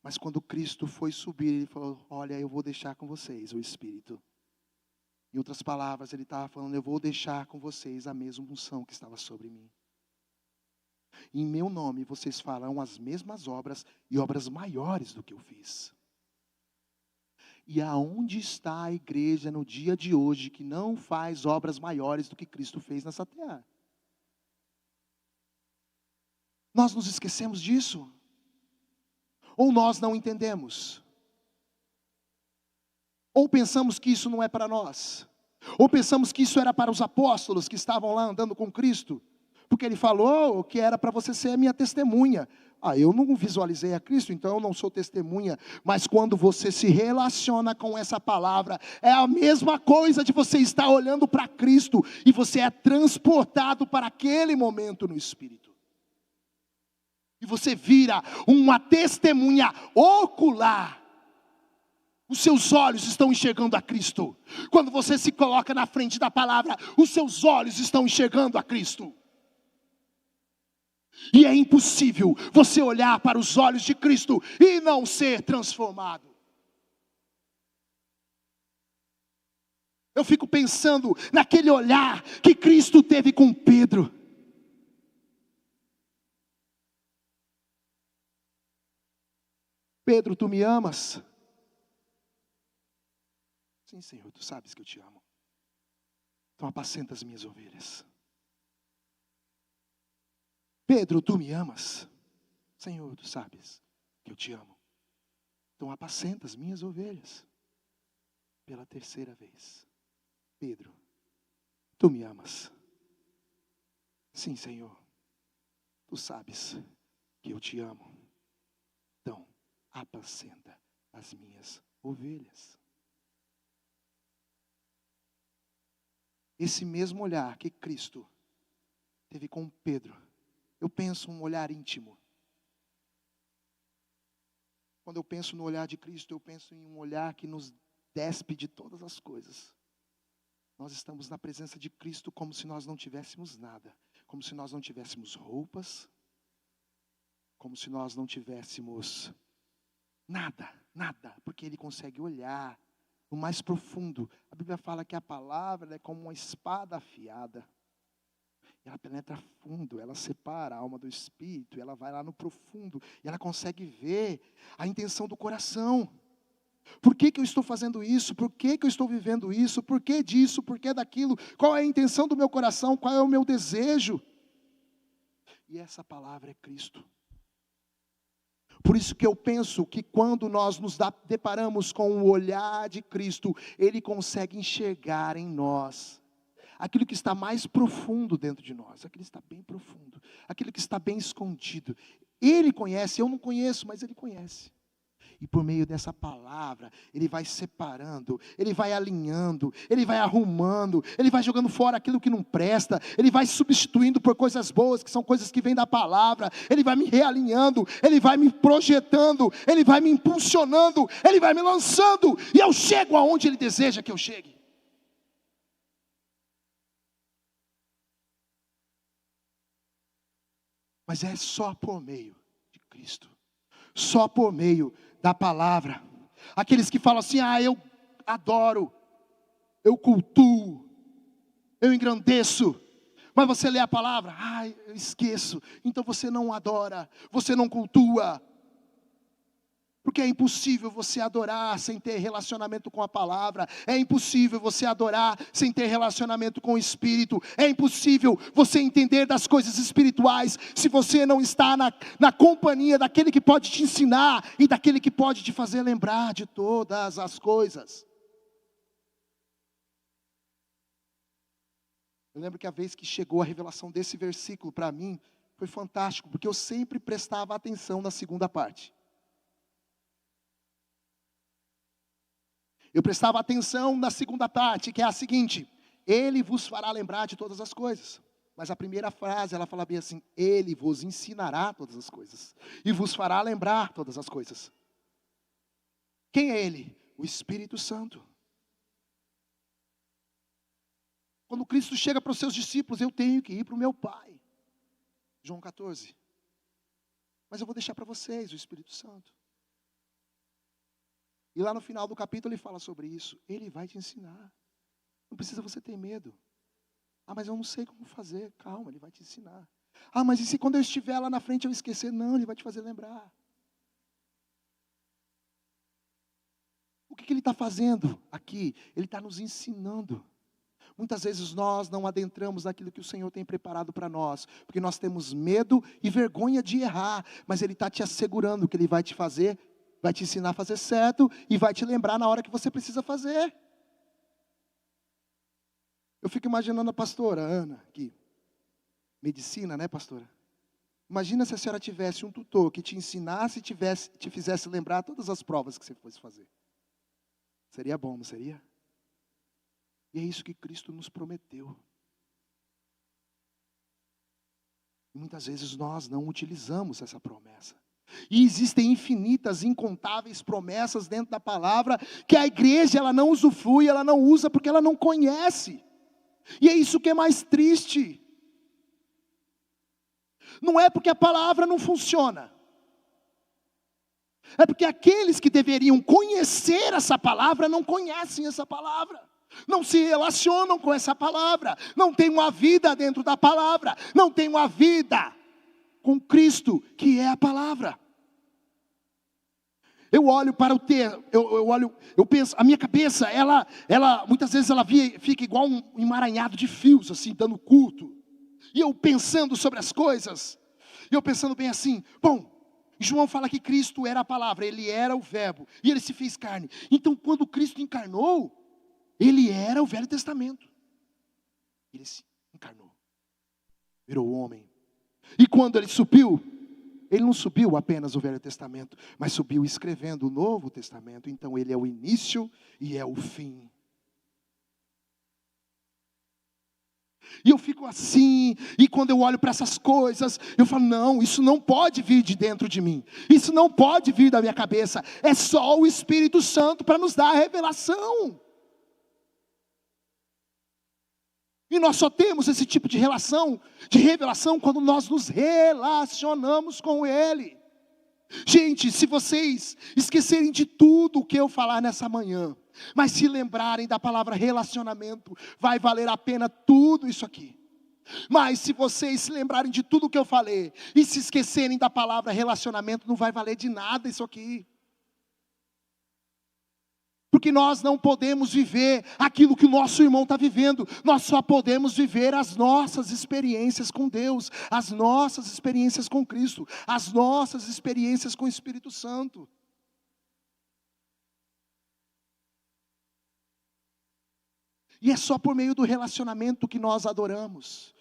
Mas quando Cristo foi subir, ele falou, olha, eu vou deixar com vocês o Espírito. Em outras palavras, ele estava falando, eu vou deixar com vocês a mesma unção que estava sobre mim. Em meu nome, vocês farão as mesmas obras e obras maiores do que eu fiz. E aonde está a igreja no dia de hoje que não faz obras maiores do que Cristo fez nessa terra? Nós nos esquecemos disso? Ou nós não entendemos? Ou pensamos que isso não é para nós? Ou pensamos que isso era para os apóstolos que estavam lá andando com Cristo? Porque ele falou que era para você ser a minha testemunha. Eu não visualizei a Cristo, então eu não sou testemunha. Mas quando você se relaciona com essa palavra, é a mesma coisa de você estar olhando para Cristo, e você é transportado para aquele momento no Espírito. E você vira uma testemunha ocular. Os seus olhos estão enxergando a Cristo. Quando você se coloca na frente da palavra, os seus olhos estão enxergando a Cristo. E é impossível você olhar para os olhos de Cristo e não ser transformado. Eu fico pensando naquele olhar que Cristo teve com Pedro. Pedro, tu me amas? Sim, Senhor, tu sabes que eu te amo. Então apacenta as minhas ovelhas. Pedro, tu me amas? Senhor, tu sabes que eu te amo. Então apacenta as minhas ovelhas. Pela terceira vez. Pedro, tu me amas? Sim, Senhor, tu sabes que eu te amo. Então apacenta as minhas ovelhas. Esse mesmo olhar que Cristo teve com Pedro, eu penso um olhar íntimo. Quando eu penso no olhar de Cristo, eu penso em um olhar que nos despe de todas as coisas. Nós estamos na presença de Cristo como se nós não tivéssemos nada, como se nós não tivéssemos roupas, como se nós não tivéssemos Nada, porque ele consegue olhar no mais profundo. A Bíblia fala que a palavra é como uma espada afiada. Ela penetra fundo, ela separa a alma do espírito, ela vai lá no profundo, e ela consegue ver a intenção do coração. Por que eu estou fazendo isso? Por que eu estou vivendo isso? Por que disso? Por que daquilo? Qual é a intenção do meu coração? Qual é o meu desejo? E essa palavra é Cristo. Por isso que eu penso que quando nós nos deparamos com o olhar de Cristo, Ele consegue enxergar em nós aquilo que está mais profundo dentro de nós, aquilo que está bem profundo, aquilo que está bem escondido. Ele conhece, eu não conheço, mas Ele conhece. E por meio dessa palavra, Ele vai separando, Ele vai alinhando, Ele vai arrumando, Ele vai jogando fora aquilo que não presta, Ele vai substituindo por coisas boas, que são coisas que vêm da palavra, Ele vai me realinhando, Ele vai me projetando, Ele vai me impulsionando, Ele vai me lançando, e eu chego aonde Ele deseja que eu chegue. Mas é só por meio de Cristo, só por meio da palavra. Aqueles que falam assim, eu adoro, eu cultuo, eu engrandeço, mas você lê a palavra, eu esqueço, então você não adora, você não cultua. Porque é impossível você adorar sem ter relacionamento com a palavra. É impossível você adorar sem ter relacionamento com o Espírito. É impossível você entender das coisas espirituais se você não está na companhia daquele que pode te ensinar e daquele que pode te fazer lembrar de todas as coisas. Eu lembro que a vez que chegou a revelação desse versículo para mim, foi fantástico, porque eu sempre prestava atenção na segunda parte. Eu prestava atenção na segunda parte, que é a seguinte: Ele vos fará lembrar de todas as coisas. Mas a primeira frase, ela fala bem assim: Ele vos ensinará todas as coisas, e vos fará lembrar todas as coisas. Quem é Ele? O Espírito Santo. Quando Cristo chega para os seus discípulos, eu tenho que ir para o meu Pai. João 14. Mas eu vou deixar para vocês o Espírito Santo. E lá no final do capítulo ele fala sobre isso. Ele vai te ensinar. Não precisa você ter medo. Mas eu não sei como fazer. Calma, Ele vai te ensinar. Mas e se quando eu estiver lá na frente eu esquecer? Não, Ele vai te fazer lembrar. O que Ele está fazendo aqui? Ele está nos ensinando. Muitas vezes nós não adentramos naquilo que o Senhor tem preparado para nós, porque nós temos medo e vergonha de errar. Mas Ele está te assegurando que Ele vai te fazer, vai te ensinar a fazer certo e vai te lembrar na hora que você precisa fazer. Eu fico imaginando a pastora Ana aqui. Medicina, né, pastora? Imagina se a senhora tivesse um tutor que te ensinasse e te fizesse lembrar todas as provas que você fosse fazer. Seria bom, não seria? E é isso que Cristo nos prometeu. E muitas vezes nós não utilizamos essa promessa. E existem infinitas, incontáveis promessas dentro da palavra que a igreja ela não usufrui, ela não usa porque ela não conhece. E é isso que é mais triste. Não é porque a palavra não funciona. É porque aqueles que deveriam conhecer essa palavra não conhecem essa palavra. Não se relacionam com essa palavra. Não têm uma vida dentro da palavra. Não têm uma vida com Cristo, que é a palavra. Eu olho para o texto, eu penso, a minha cabeça, ela muitas vezes ela fica igual um emaranhado de fios, assim, dando culto. E eu pensando sobre as coisas, e eu pensando bem assim, João fala que Cristo era a palavra, Ele era o verbo, e Ele se fez carne. Então quando Cristo encarnou, Ele era o Velho Testamento. Ele se encarnou, virou homem. E quando Ele subiu, Ele não subiu apenas o Velho Testamento, mas subiu escrevendo o Novo Testamento. Então Ele é o início e é o fim. E eu fico assim, e quando eu olho para essas coisas, eu falo, não, isso não pode vir de dentro de mim. Isso não pode vir da minha cabeça. É só o Espírito Santo para nos dar a revelação. E nós só temos esse tipo de revelação, quando nós nos relacionamos com Ele. Gente, se vocês esquecerem de tudo o que eu falar nessa manhã, mas se lembrarem da palavra relacionamento, vai valer a pena tudo isso aqui. Mas se vocês se lembrarem de tudo o que eu falei e se esquecerem da palavra relacionamento, não vai valer de nada isso aqui. Porque nós não podemos viver aquilo que o nosso irmão está vivendo. Nós só podemos viver as nossas experiências com Deus, as nossas experiências com Cristo, as nossas experiências com o Espírito Santo. E é só por meio do relacionamento que nós adoramos.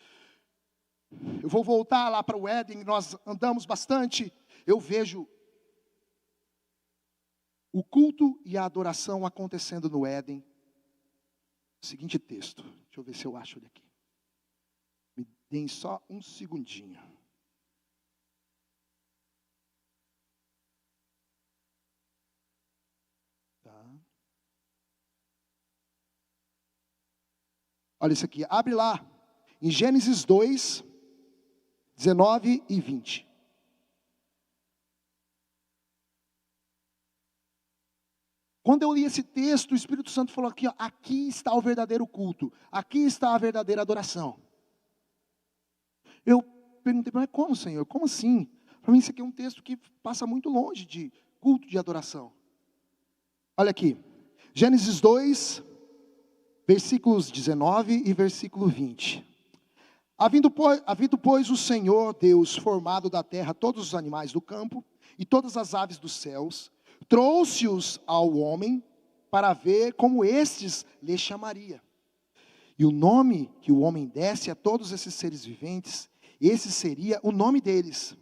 Eu vou voltar lá para o Éden, nós andamos bastante, eu vejo o culto e a adoração acontecendo no Éden. Seguinte texto, deixa eu ver se eu acho ele aqui. Me deem só um segundinho. Tá. Olha isso aqui, abre lá, em Gênesis 2, 19 e 20. Quando eu li esse texto, o Espírito Santo falou aqui, ó, aqui está o verdadeiro culto, aqui está a verdadeira adoração. Eu perguntei, mas como, Senhor? Como assim? Para mim isso aqui é um texto que passa muito longe de culto, de adoração. Olha aqui, Gênesis 2, versículos 19 e versículo 20. Havendo, pois, o Senhor Deus formado da terra todos os animais do campo e todas as aves dos céus, trouxe-os ao homem para ver como estes lhe chamaria. E o nome que o homem desse a todos esses seres viventes, esse seria o nome deles.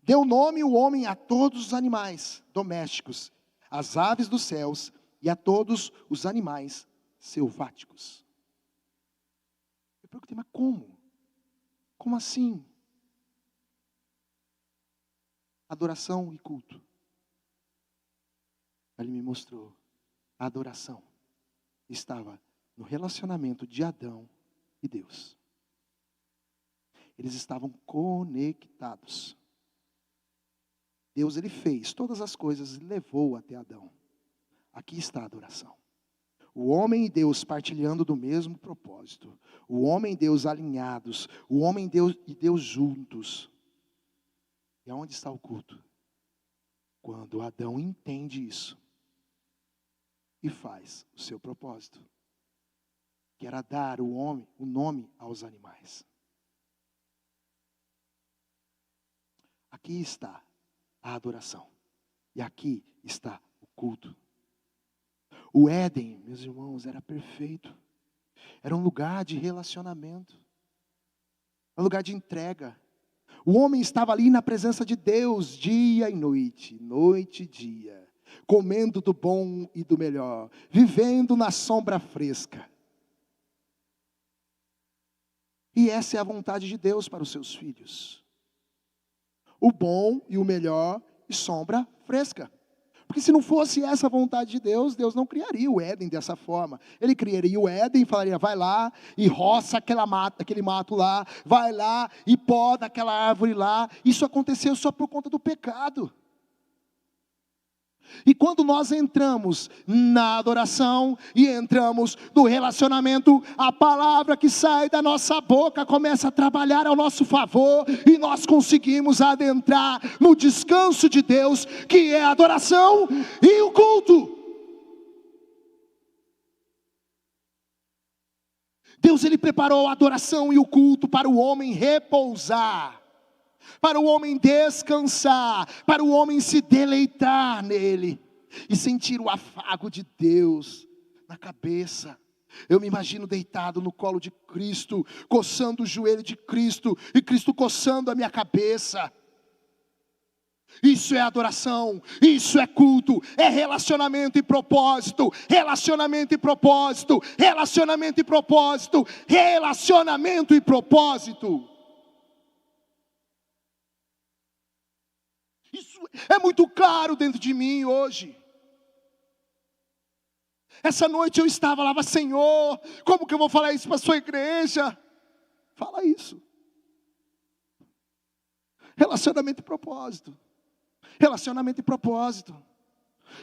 Deu nome o homem a todos os animais domésticos, às aves dos céus e a todos os animais selváticos. Eu perguntei, mas como? Como assim? Adoração e culto. Ele me mostrou, a adoração estava no relacionamento de Adão e Deus. Eles estavam conectados. Deus, ele fez todas as coisas e levou até Adão. Aqui está a adoração. O homem e Deus partilhando do mesmo propósito. O homem e Deus alinhados. O homem e Deus juntos. E aonde está o culto? Quando Adão entende isso e faz o seu propósito, que era dar o nome aos animais. Aqui está a adoração. E aqui está o culto. O Éden, meus irmãos, era perfeito. Era um lugar de relacionamento. Um lugar de entrega. O homem estava ali na presença de Deus, dia e noite, noite e dia. Comendo do bom e do melhor. Vivendo na sombra fresca. E essa é a vontade de Deus para os seus filhos. O bom e o melhor e sombra fresca. Porque se não fosse essa a vontade de Deus, Deus não criaria o Éden dessa forma. Ele criaria o Éden e falaria, vai lá e roça aquele mato lá, vai lá e poda aquela árvore lá. Isso aconteceu só por conta do pecado. E quando nós entramos na adoração e entramos no relacionamento, a palavra que sai da nossa boca começa a trabalhar ao nosso favor e nós conseguimos adentrar no descanso de Deus, que é a adoração e o culto. Deus, ele preparou a adoração e o culto para o homem repousar, para o homem descansar, para o homem se deleitar nele e sentir o afago de Deus na cabeça. Eu me imagino deitado no colo de Cristo, coçando o joelho de Cristo e Cristo coçando a minha cabeça. Isso é adoração, isso é culto, é relacionamento e propósito, relacionamento e propósito, relacionamento e propósito, relacionamento e propósito. Isso é muito claro dentro de mim hoje. Essa noite eu estava lá, Senhor, como que eu vou falar isso para a sua igreja? Fala isso. Relacionamento e propósito. Relacionamento e propósito.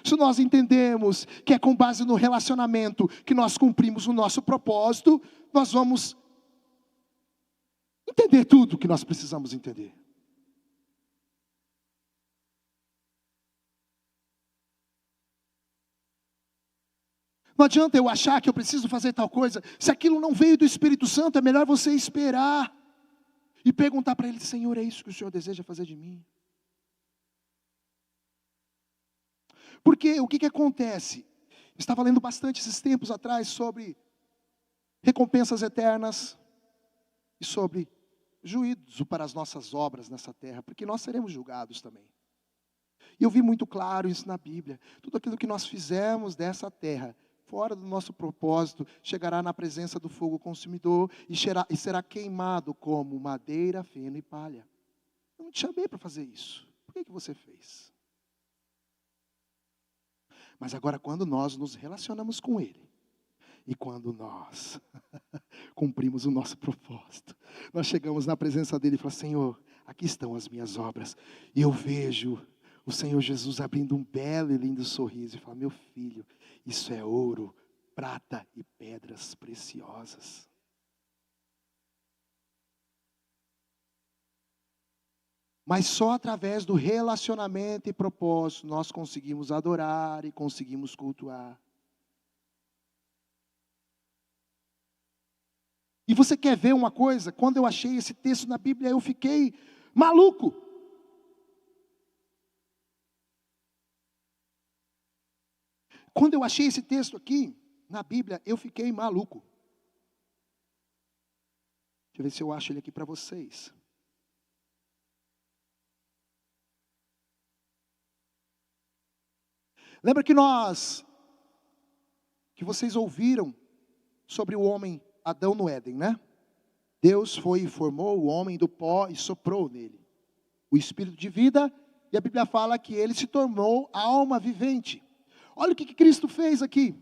Se nós entendemos que é com base no relacionamento que nós cumprimos o nosso propósito, nós vamos entender tudo que nós precisamos entender. Não adianta eu achar que eu preciso fazer tal coisa. Se aquilo não veio do Espírito Santo, é melhor você esperar e perguntar para Ele: Senhor, é isso que o Senhor deseja fazer de mim? Porque o que acontece? Eu estava lendo bastante esses tempos atrás sobre recompensas eternas e sobre juízo para as nossas obras nessa terra, porque nós seremos julgados também. E eu vi muito claro isso na Bíblia. Tudo aquilo que nós fizemos dessa terra, fora do nosso propósito, chegará na presença do fogo consumidor e será queimado como madeira, feno e palha. Eu não te chamei para fazer isso. Por que você fez? Mas agora, quando nós nos relacionamos com Ele, e quando nós cumprimos o nosso propósito, nós chegamos na presença dEle e falamos: Senhor, aqui estão as minhas obras. E eu vejo o Senhor Jesus abrindo um belo e lindo sorriso e fala: meu filho, isso é ouro, prata e pedras preciosas. Mas só através do relacionamento e propósito nós conseguimos adorar e conseguimos cultuar. E você quer ver uma coisa? Quando eu achei esse texto na Bíblia, eu fiquei maluco. Quando eu achei esse texto aqui na Bíblia, eu fiquei maluco. Deixa eu ver se eu acho ele aqui para vocês. Lembra que vocês ouviram sobre o homem Adão no Éden, né? Deus foi e formou o homem do pó e soprou nele o espírito de vida, e a Bíblia fala que ele se tornou alma vivente. Olha o que Cristo fez aqui.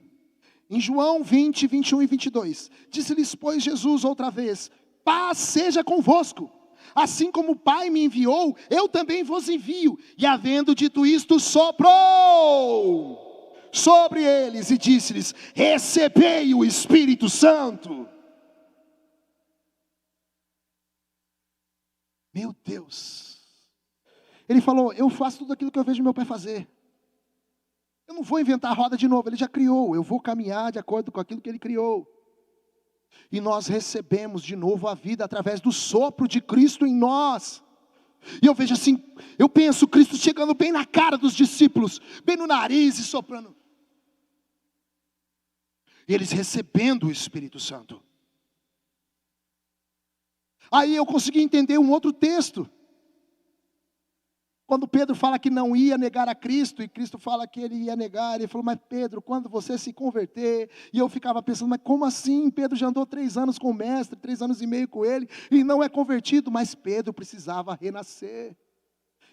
Em João 20, 21 e 22. Disse-lhes, pois, Jesus outra vez: paz seja convosco. Assim como o Pai me enviou, eu também vos envio. E havendo dito isto, soprou sobre eles e disse-lhes: recebei o Espírito Santo. Meu Deus. Ele falou: eu faço tudo aquilo que eu vejo meu Pai fazer. Eu não vou inventar a roda de novo, Ele já criou. Eu vou caminhar de acordo com aquilo que Ele criou. E nós recebemos de novo a vida através do sopro de Cristo em nós. E eu vejo assim, eu penso Cristo chegando bem na cara dos discípulos, bem no nariz e soprando. E eles recebendo o Espírito Santo. Aí eu consegui entender um outro texto. Quando Pedro fala que não ia negar a Cristo, e Cristo fala que ele ia negar, ele falou: mas Pedro, quando você se converter, e eu ficava pensando, mas como assim? Pedro já andou 3 anos com o mestre, 3 anos e meio com ele, e não é convertido, mas Pedro precisava renascer.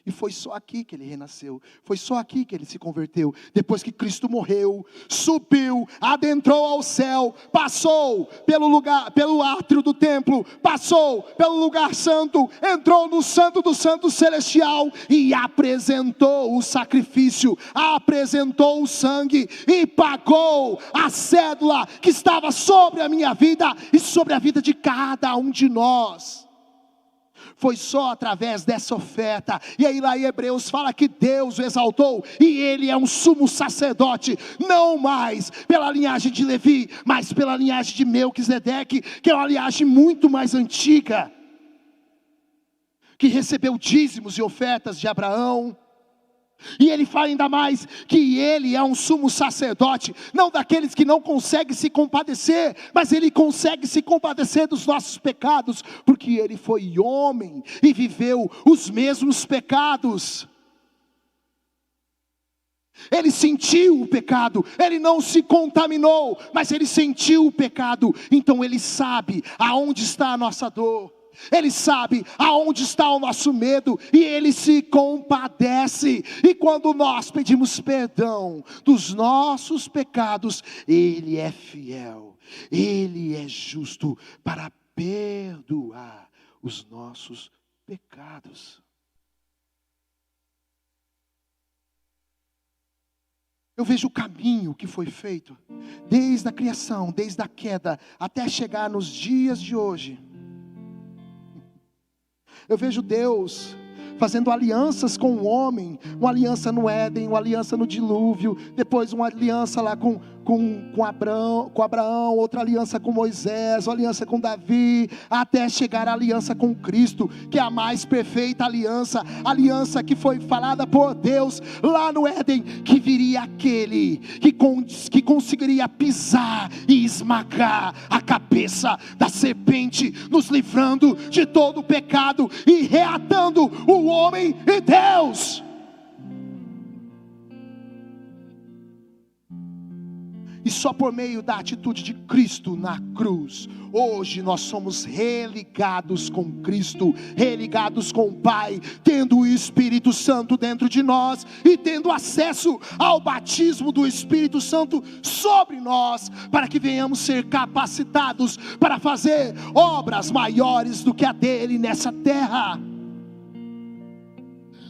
E foi só aqui que ele renasceu, foi só aqui que ele se converteu. Depois que Cristo morreu, subiu, adentrou ao céu, passou pelo átrio do templo, passou pelo lugar santo, entrou no santo do santo celestial e apresentou o sacrifício, apresentou o sangue e pagou a cédula que estava sobre a minha vida e sobre a vida de cada um de nós. Foi só através dessa oferta. E aí lá em Hebreus fala que Deus o exaltou, e ele é um sumo sacerdote, não mais pela linhagem de Levi, mas pela linhagem de Melquisedeque, que é uma linhagem muito mais antiga, que recebeu dízimos e ofertas de Abraão. E ele fala ainda mais que ele é um sumo sacerdote, não daqueles que não conseguem se compadecer, mas ele consegue se compadecer dos nossos pecados, porque ele foi homem e viveu os mesmos pecados. Ele sentiu o pecado, ele não se contaminou, mas ele sentiu o pecado, então ele sabe aonde está a nossa dor. Ele sabe aonde está o nosso medo, e Ele se compadece. E quando nós pedimos perdão dos nossos pecados, Ele é fiel, Ele é justo para perdoar os nossos pecados. Eu vejo o caminho que foi feito, desde a criação, desde a queda, até chegar nos dias de hoje. Eu vejo Deus fazendo alianças com o homem, uma aliança no Éden, uma aliança no dilúvio, depois uma aliança lá com Abraão, outra aliança com Moisés, uma aliança com Davi, até chegar à aliança com Cristo, que é a mais perfeita aliança que foi falada por Deus lá no Éden, que viria aquele que conseguiria pisar e esmagar a cabeça da serpente, nos livrando de todo o pecado e reatando o homem e Deus. E só por meio da atitude de Cristo na cruz, hoje nós somos religados com Cristo, religados com o Pai, tendo o Espírito Santo dentro de nós e tendo acesso ao batismo do Espírito Santo sobre nós, para que venhamos ser capacitados para fazer obras maiores do que a dele nessa terra.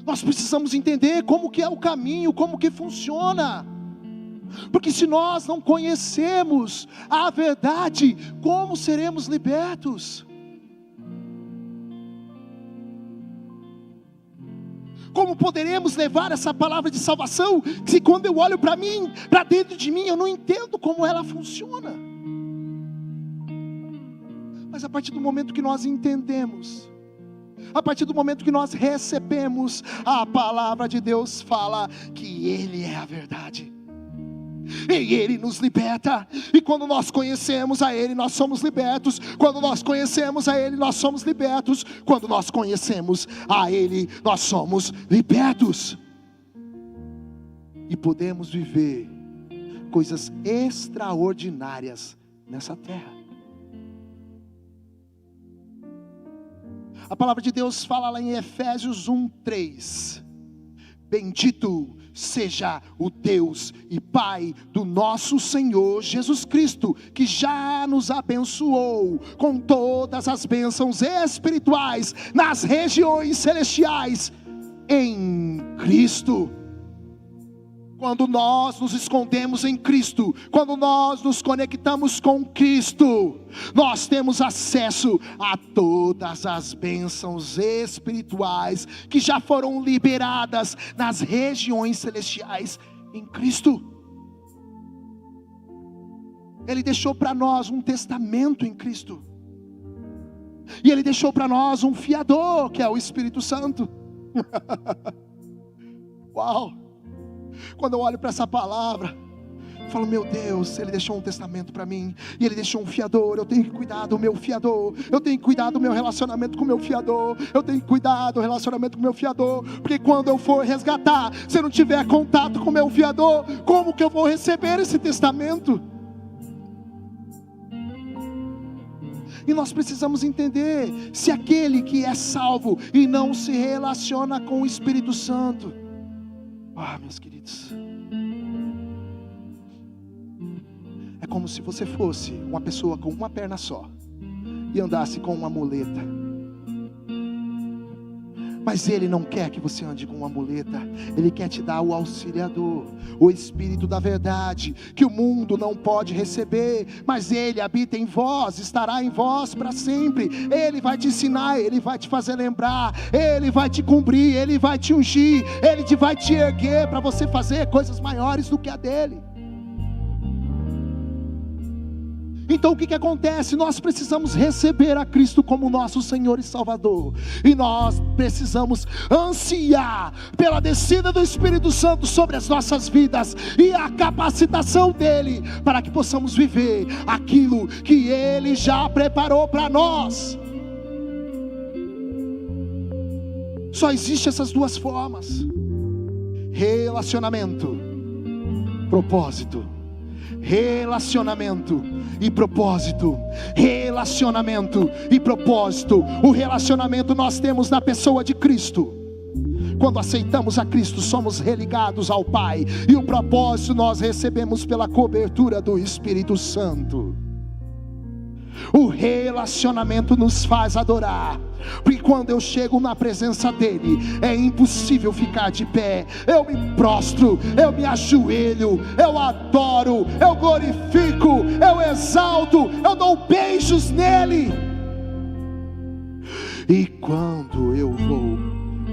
Nós precisamos entender como que é o caminho, como que funciona. Porque se nós não conhecemos a verdade, como seremos libertos? Como poderemos levar essa palavra de salvação, se quando eu olho para mim, para dentro de mim, eu não entendo como ela funciona? Mas a partir do momento que nós entendemos, a partir do momento que nós recebemos, a palavra de Deus fala que Ele é a verdade. E Ele nos liberta. E quando nós conhecemos a Ele, nós somos libertos. Quando nós conhecemos a Ele, nós somos libertos. Quando nós conhecemos a Ele, nós somos libertos. E podemos viver coisas extraordinárias nessa terra. A palavra de Deus fala lá em Efésios 1:3. Bendito seja o Deus e Pai do nosso Senhor Jesus Cristo, que já nos abençoou com todas as bênçãos espirituais nas regiões celestiais em Cristo. Quando nós nos escondemos em Cristo, quando nós nos conectamos com Cristo, nós temos acesso a todas as bênçãos espirituais que já foram liberadas nas regiões celestiais em Cristo. Ele deixou para nós um testamento em Cristo, e Ele deixou para nós um fiador, que é o Espírito Santo. Uau! Quando eu olho para essa palavra, eu falo, meu Deus, Ele deixou um testamento para mim, e Ele deixou um fiador. Eu tenho que cuidar do meu fiador, eu tenho que cuidar do meu relacionamento com o meu fiador, eu tenho que cuidar do relacionamento com o meu fiador, porque quando eu for resgatar, se eu não tiver contato com o meu fiador, como que eu vou receber esse testamento? E nós precisamos entender, se aquele que é salvo e não se relaciona com o Espírito Santo, meus queridos, é como se você fosse uma pessoa com uma perna só e andasse com uma muleta. Mas Ele não quer que você ande com uma muleta. Ele quer te dar o auxiliador, o Espírito da verdade, que o mundo não pode receber, mas Ele habita em vós, estará em vós para sempre. Ele vai te ensinar, Ele vai te fazer lembrar, Ele vai te cumprir, Ele vai te ungir, Ele vai te erguer para você fazer coisas maiores do que a dele. Então o que acontece? Nós precisamos receber a Cristo como nosso Senhor e Salvador, e nós precisamos ansiar pela descida do Espírito Santo sobre as nossas vidas, e a capacitação dEle, para que possamos viver aquilo que Ele já preparou para nós. Só existem essas duas formas: relacionamento, propósito. Relacionamento e propósito. Relacionamento e propósito. O relacionamento nós temos na pessoa de Cristo. Quando aceitamos a Cristo, somos religados ao Pai. E o propósito nós recebemos pela cobertura do Espírito Santo. O relacionamento nos faz adorar, porque quando eu chego na presença dele, é impossível ficar de pé. Eu me prostro, eu me ajoelho, eu adoro, eu glorifico, eu exalto, eu dou beijos nele. E quando eu vou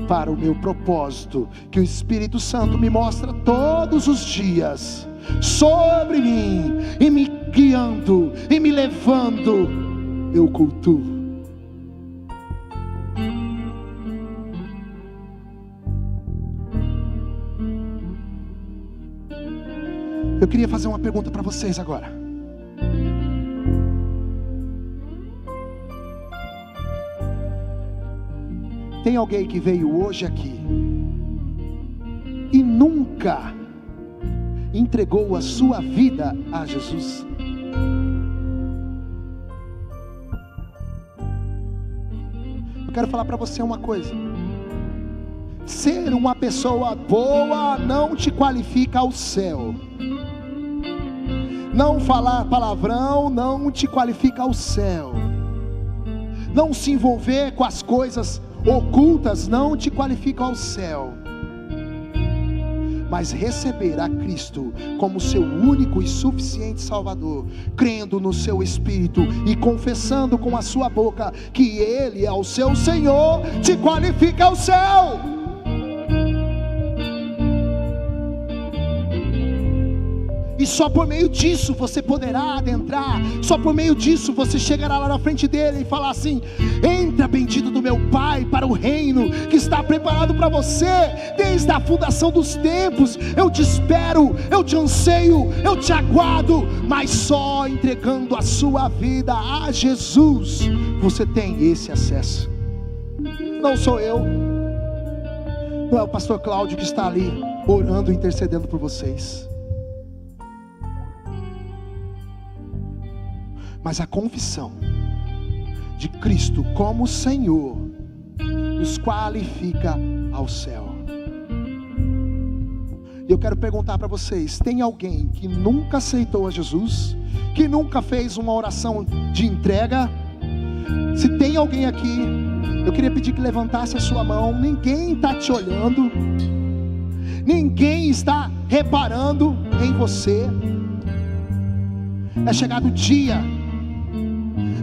para o meu propósito, que o Espírito Santo me mostra todos os dias sobre mim, e me guiando, e me levando, eu cultuo. Eu queria fazer uma pergunta para vocês agora. Tem alguém que veio hoje aqui e nunca entregou a sua vida a Jesus? Eu quero falar para você uma coisa: ser uma pessoa boa não te qualifica ao céu. Não falar palavrão não te qualifica ao céu. Não se envolver com as coisas ocultas não te qualifica ao céu. Mas receber a Cristo como seu único e suficiente Salvador, crendo no seu Espírito e confessando com a sua boca que Ele é o seu Senhor, te qualifica ao céu. E só por meio disso você poderá adentrar. Só por meio disso você chegará lá na frente dele e falar assim: entra, bendito do meu Pai, para o reino que está preparado para você desde a fundação dos tempos. Eu te espero, eu te anseio, eu te aguardo. Mas só entregando a sua vida a Jesus você tem esse acesso. Não sou eu, não é o pastor Cláudio que está ali orando e intercedendo por vocês, mas a confissão de Cristo como Senhor nos qualifica ao céu. E eu quero perguntar para vocês: tem alguém que nunca aceitou a Jesus? Que nunca fez uma oração de entrega? Se tem alguém aqui, eu queria pedir que levantasse a sua mão. Ninguém está te olhando, ninguém está reparando em você. É chegado o dia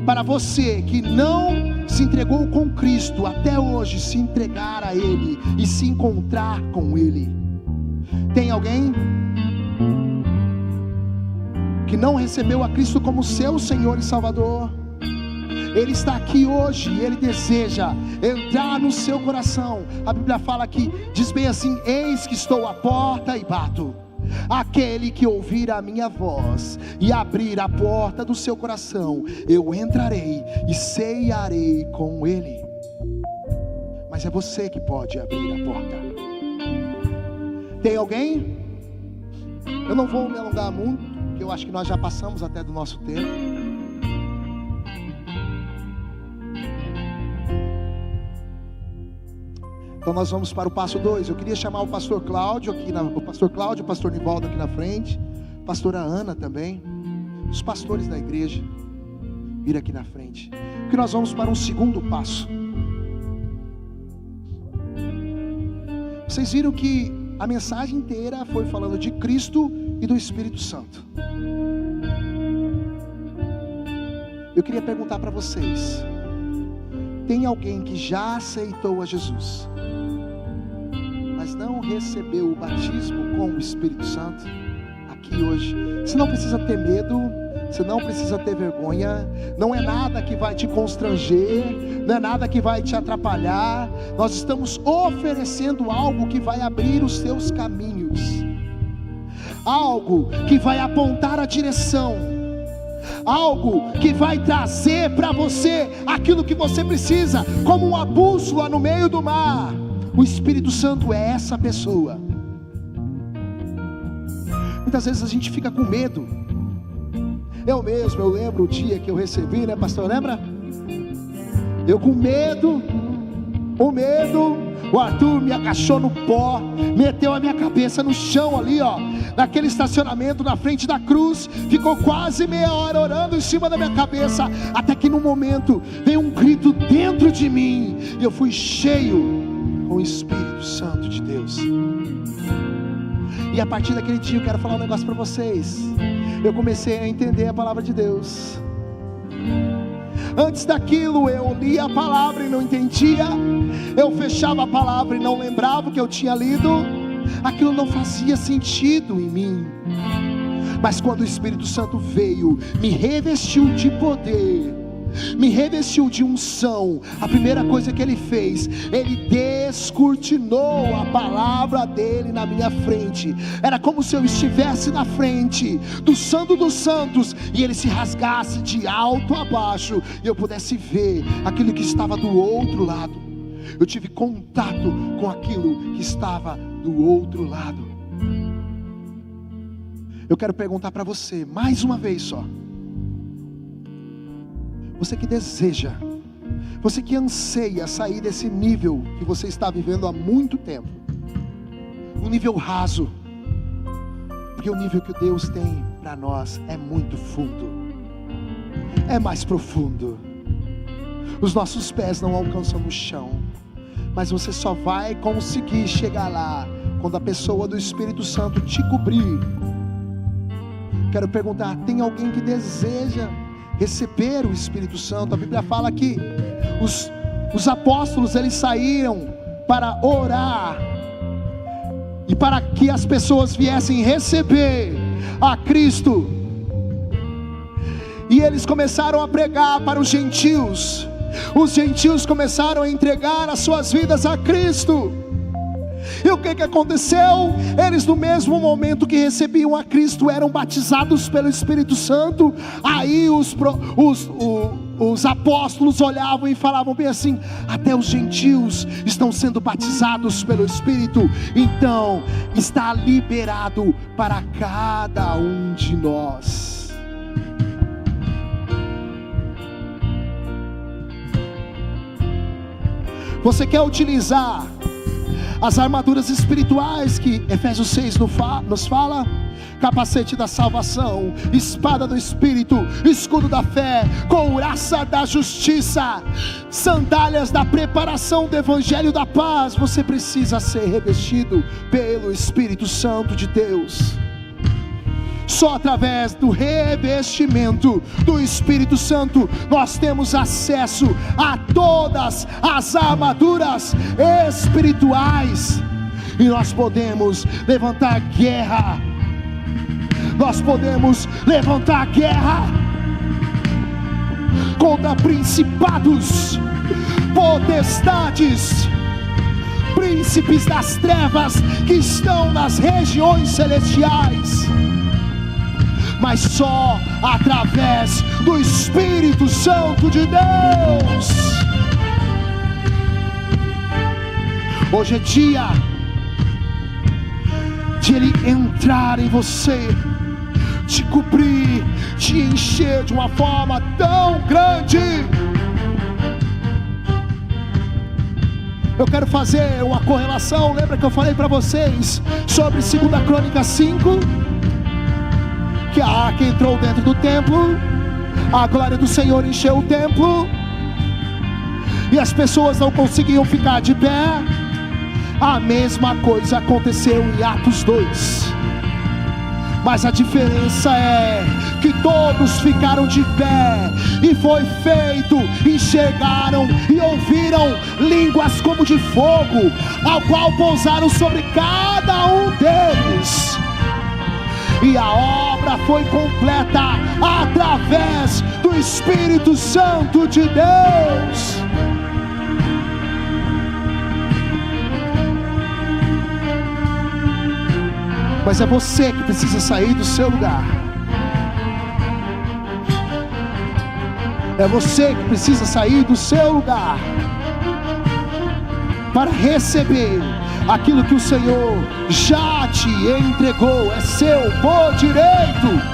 para você que não se entregou com Cristo até hoje, se entregar a Ele e se encontrar com Ele. Tem alguém que não recebeu a Cristo como seu Senhor e Salvador? Ele está aqui hoje e Ele deseja entrar no seu coração. A Bíblia fala que, diz bem assim: eis que estou à porta e bato. Aquele que ouvir a minha voz e abrir a porta do seu coração, eu entrarei e ceiarei com ele. Mas é você que pode abrir a porta. Tem alguém? Eu não vou me alongar muito, porque eu acho que nós já passamos até do nosso tempo. Então nós vamos para o passo 2. Eu queria chamar o pastor Cláudio aqui, o pastor Nivaldo aqui na frente, a pastora Ana também, os pastores da igreja, vir aqui na frente, porque nós vamos para um segundo passo. Vocês viram que a mensagem inteira foi falando de Cristo e do Espírito Santo. Eu queria perguntar para vocês: tem alguém que já aceitou a Jesus, mas não recebeu o batismo com o Espírito Santo? Aqui hoje, você não precisa ter medo, você não precisa ter vergonha, não é nada que vai te constranger, não é nada que vai te atrapalhar. Nós estamos oferecendo algo que vai abrir os seus caminhos, algo que vai apontar a direção, algo que vai trazer para você aquilo que você precisa, como uma bússola no meio do mar. O Espírito Santo é essa pessoa. Muitas vezes a gente fica com medo. Eu lembro o dia que eu recebi, né, pastor, lembra? Eu com medo, O Arthur me agachou no pó, meteu a minha cabeça no chão ali, ó, naquele estacionamento na frente da cruz. Ficou quase meia hora orando em cima da minha cabeça, até que no momento veio um grito dentro de mim, e eu fui cheio com o Espírito Santo de Deus. E a partir daquele dia eu quero falar um negócio para vocês. Eu comecei a entender a palavra de Deus. Antes daquilo eu lia a palavra e não entendia, eu fechava a palavra e não lembrava o que eu tinha lido. Aquilo não fazia sentido em mim. Mas quando o Espírito Santo veio, me revestiu de poder, me revestiu de unção, a primeira coisa que Ele fez, Ele descortinou a palavra dEle na minha frente. Era como se eu estivesse na frente do Santo dos Santos, e Ele se rasgasse de alto a baixo, e eu pudesse ver aquilo que estava do outro lado. Eu tive contato com aquilo que estava do outro lado. Eu quero perguntar para você, mais uma vez só. Você que deseja, você que anseia sair desse nível que você está vivendo há muito tempo, um nível raso, porque o nível que Deus tem para nós é muito fundo, é mais profundo. Os nossos pés não alcançam no chão, mas você só vai conseguir chegar lá quando a pessoa do Espírito Santo te cobrir. Quero perguntar, tem alguém que deseja receber o Espírito Santo? A Bíblia fala que os apóstolos, eles saíram para orar, e para que as pessoas viessem receber a Cristo, e eles começaram a pregar para os gentios. Os gentios começaram a entregar as suas vidas a Cristo. E o que aconteceu? Eles, no mesmo momento que recebiam a Cristo, eram batizados pelo Espírito Santo. Aí os apóstolos olhavam e falavam bem assim: até os gentios estão sendo batizados pelo Espírito, então está liberado para cada um de nós. Você quer utilizar as armaduras espirituais que Efésios 6 nos fala? Capacete da salvação, espada do Espírito, escudo da fé, couraça da justiça, sandálias da preparação do Evangelho da paz. Você precisa ser revestido pelo Espírito Santo de Deus. Só através do revestimento do Espírito Santo nós temos acesso a todas as armaduras espirituais, e nós podemos levantar guerra. Nós podemos levantar guerra contra principados, potestades, príncipes das trevas que estão nas regiões celestiais. Mas só através do Espírito Santo de Deus. Hoje é dia de Ele entrar em você, te cobrir, te encher de uma forma tão grande. Eu quero fazer uma correlação. Lembra que eu falei para vocês sobre 2 Crônicas 5? Que a arca entrou dentro do templo, a glória do Senhor encheu o templo, e as pessoas não conseguiam ficar de pé. A mesma coisa aconteceu em Atos 2, mas a diferença é que todos ficaram de pé, e foi feito, enxergaram e ouviram línguas como de fogo, ao qual pousaram sobre cada um deles. E a obra foi completa através do Espírito Santo de Deus. Mas é você que precisa sair do seu lugar. É você que precisa sair do seu lugar para receber aquilo que o Senhor já te entregou. É seu por direito.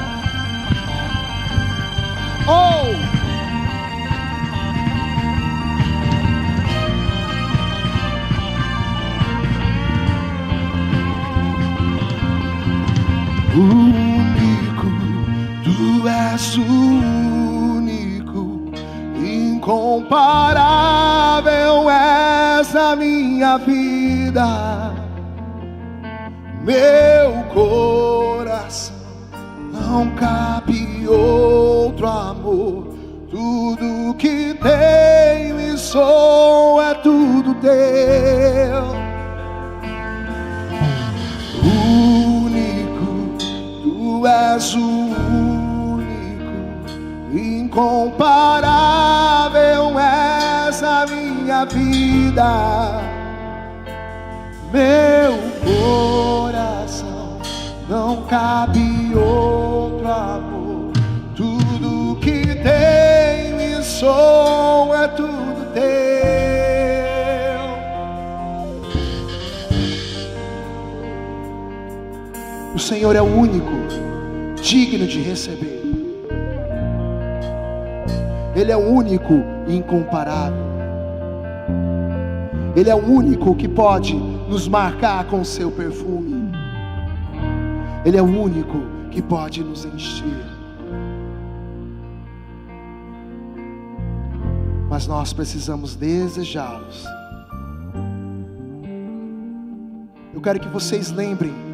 Tu és o único, incomparável és a minha vida. Meu coração não cabe outro amor. Tudo que tenho e sou é tudo teu. Único, tu és o único, incomparável és a minha vida. Meu coração não cabe outro amor. Tudo que tenho e sou é tudo teu. O Senhor é o único digno de receber. Ele é o único e incomparável. Ele é o único que pode nos marcar com o seu perfume. Ele é o único que pode nos encher. Mas nós precisamos desejá-los. Eu quero que vocês lembrem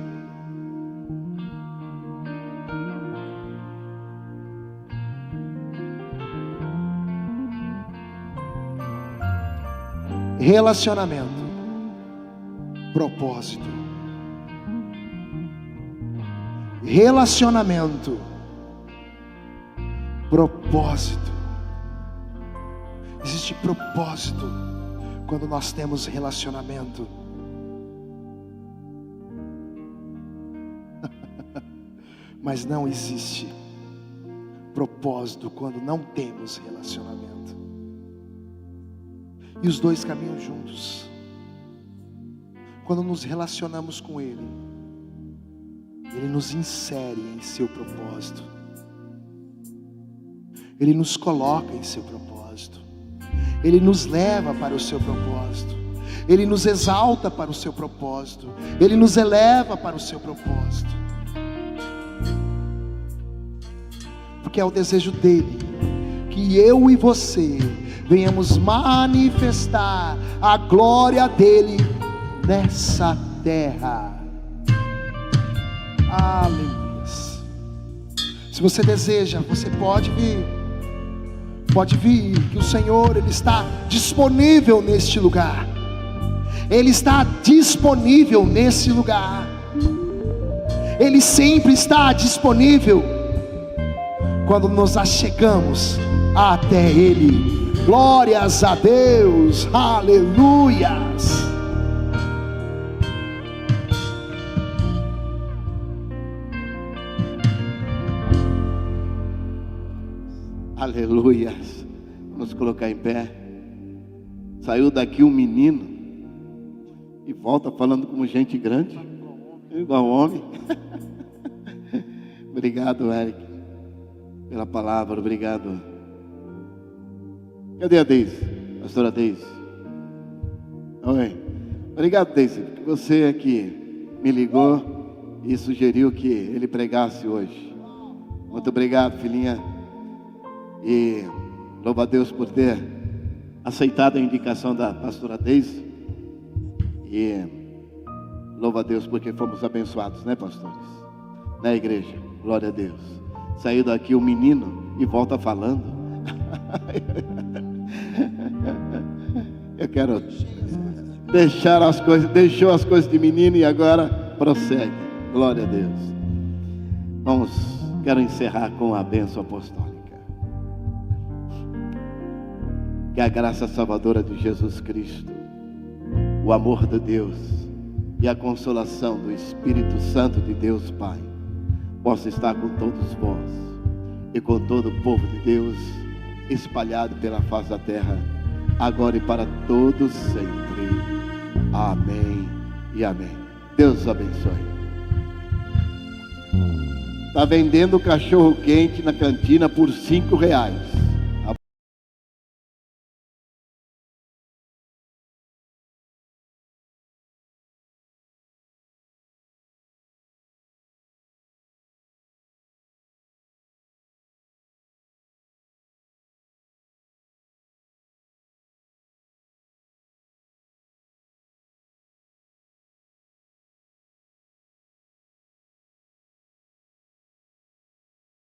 relacionamento, propósito. Relacionamento, propósito. Existe propósito quando nós temos relacionamento. Mas não existe propósito quando não temos relacionamento. E os dois caminham juntos. Quando nos relacionamos com Ele, Ele nos insere em seu propósito. Ele nos coloca em seu propósito. Ele nos leva para o seu propósito. Ele nos exalta para o seu propósito. Ele nos eleva para o seu propósito. Porque é o desejo dele que eu e você venhamos manifestar a glória dele nessa terra. Aleluia. Se você deseja, você pode vir. Pode vir, que o Senhor, Ele está disponível neste lugar. Ele está disponível nesse lugar. Ele sempre está disponível quando nos achegamos até Ele. Glórias a Deus, aleluias. Aleluias. Vamos colocar em pé. Saiu daqui um menino e volta falando como gente grande, igual homem. Obrigado, Eric, pela palavra. Obrigado. Cadê a Deise? Pastora Deise. Oi. Obrigado, Deise, porque você é que me ligou e sugeriu que ele pregasse hoje. Muito obrigado, filhinha. E louva a Deus por ter aceitado a indicação da pastora Deise. E louva a Deus porque fomos abençoados, né, pastores? Na igreja, glória a Deus. Saiu daqui um menino e volta falando. Eu quero deixar as coisas, deixou as coisas de menino e agora prossegue. Glória a Deus. Quero encerrar com a bênção apostólica. Que a graça salvadora de Jesus Cristo, o amor de Deus e a consolação do Espírito Santo de Deus Pai possa estar com todos vós e com todo o povo de Deus espalhado pela face da terra, agora e para todos sempre. Amém e amém. Deus os abençoe. Está vendendo cachorro quente na cantina por R$5.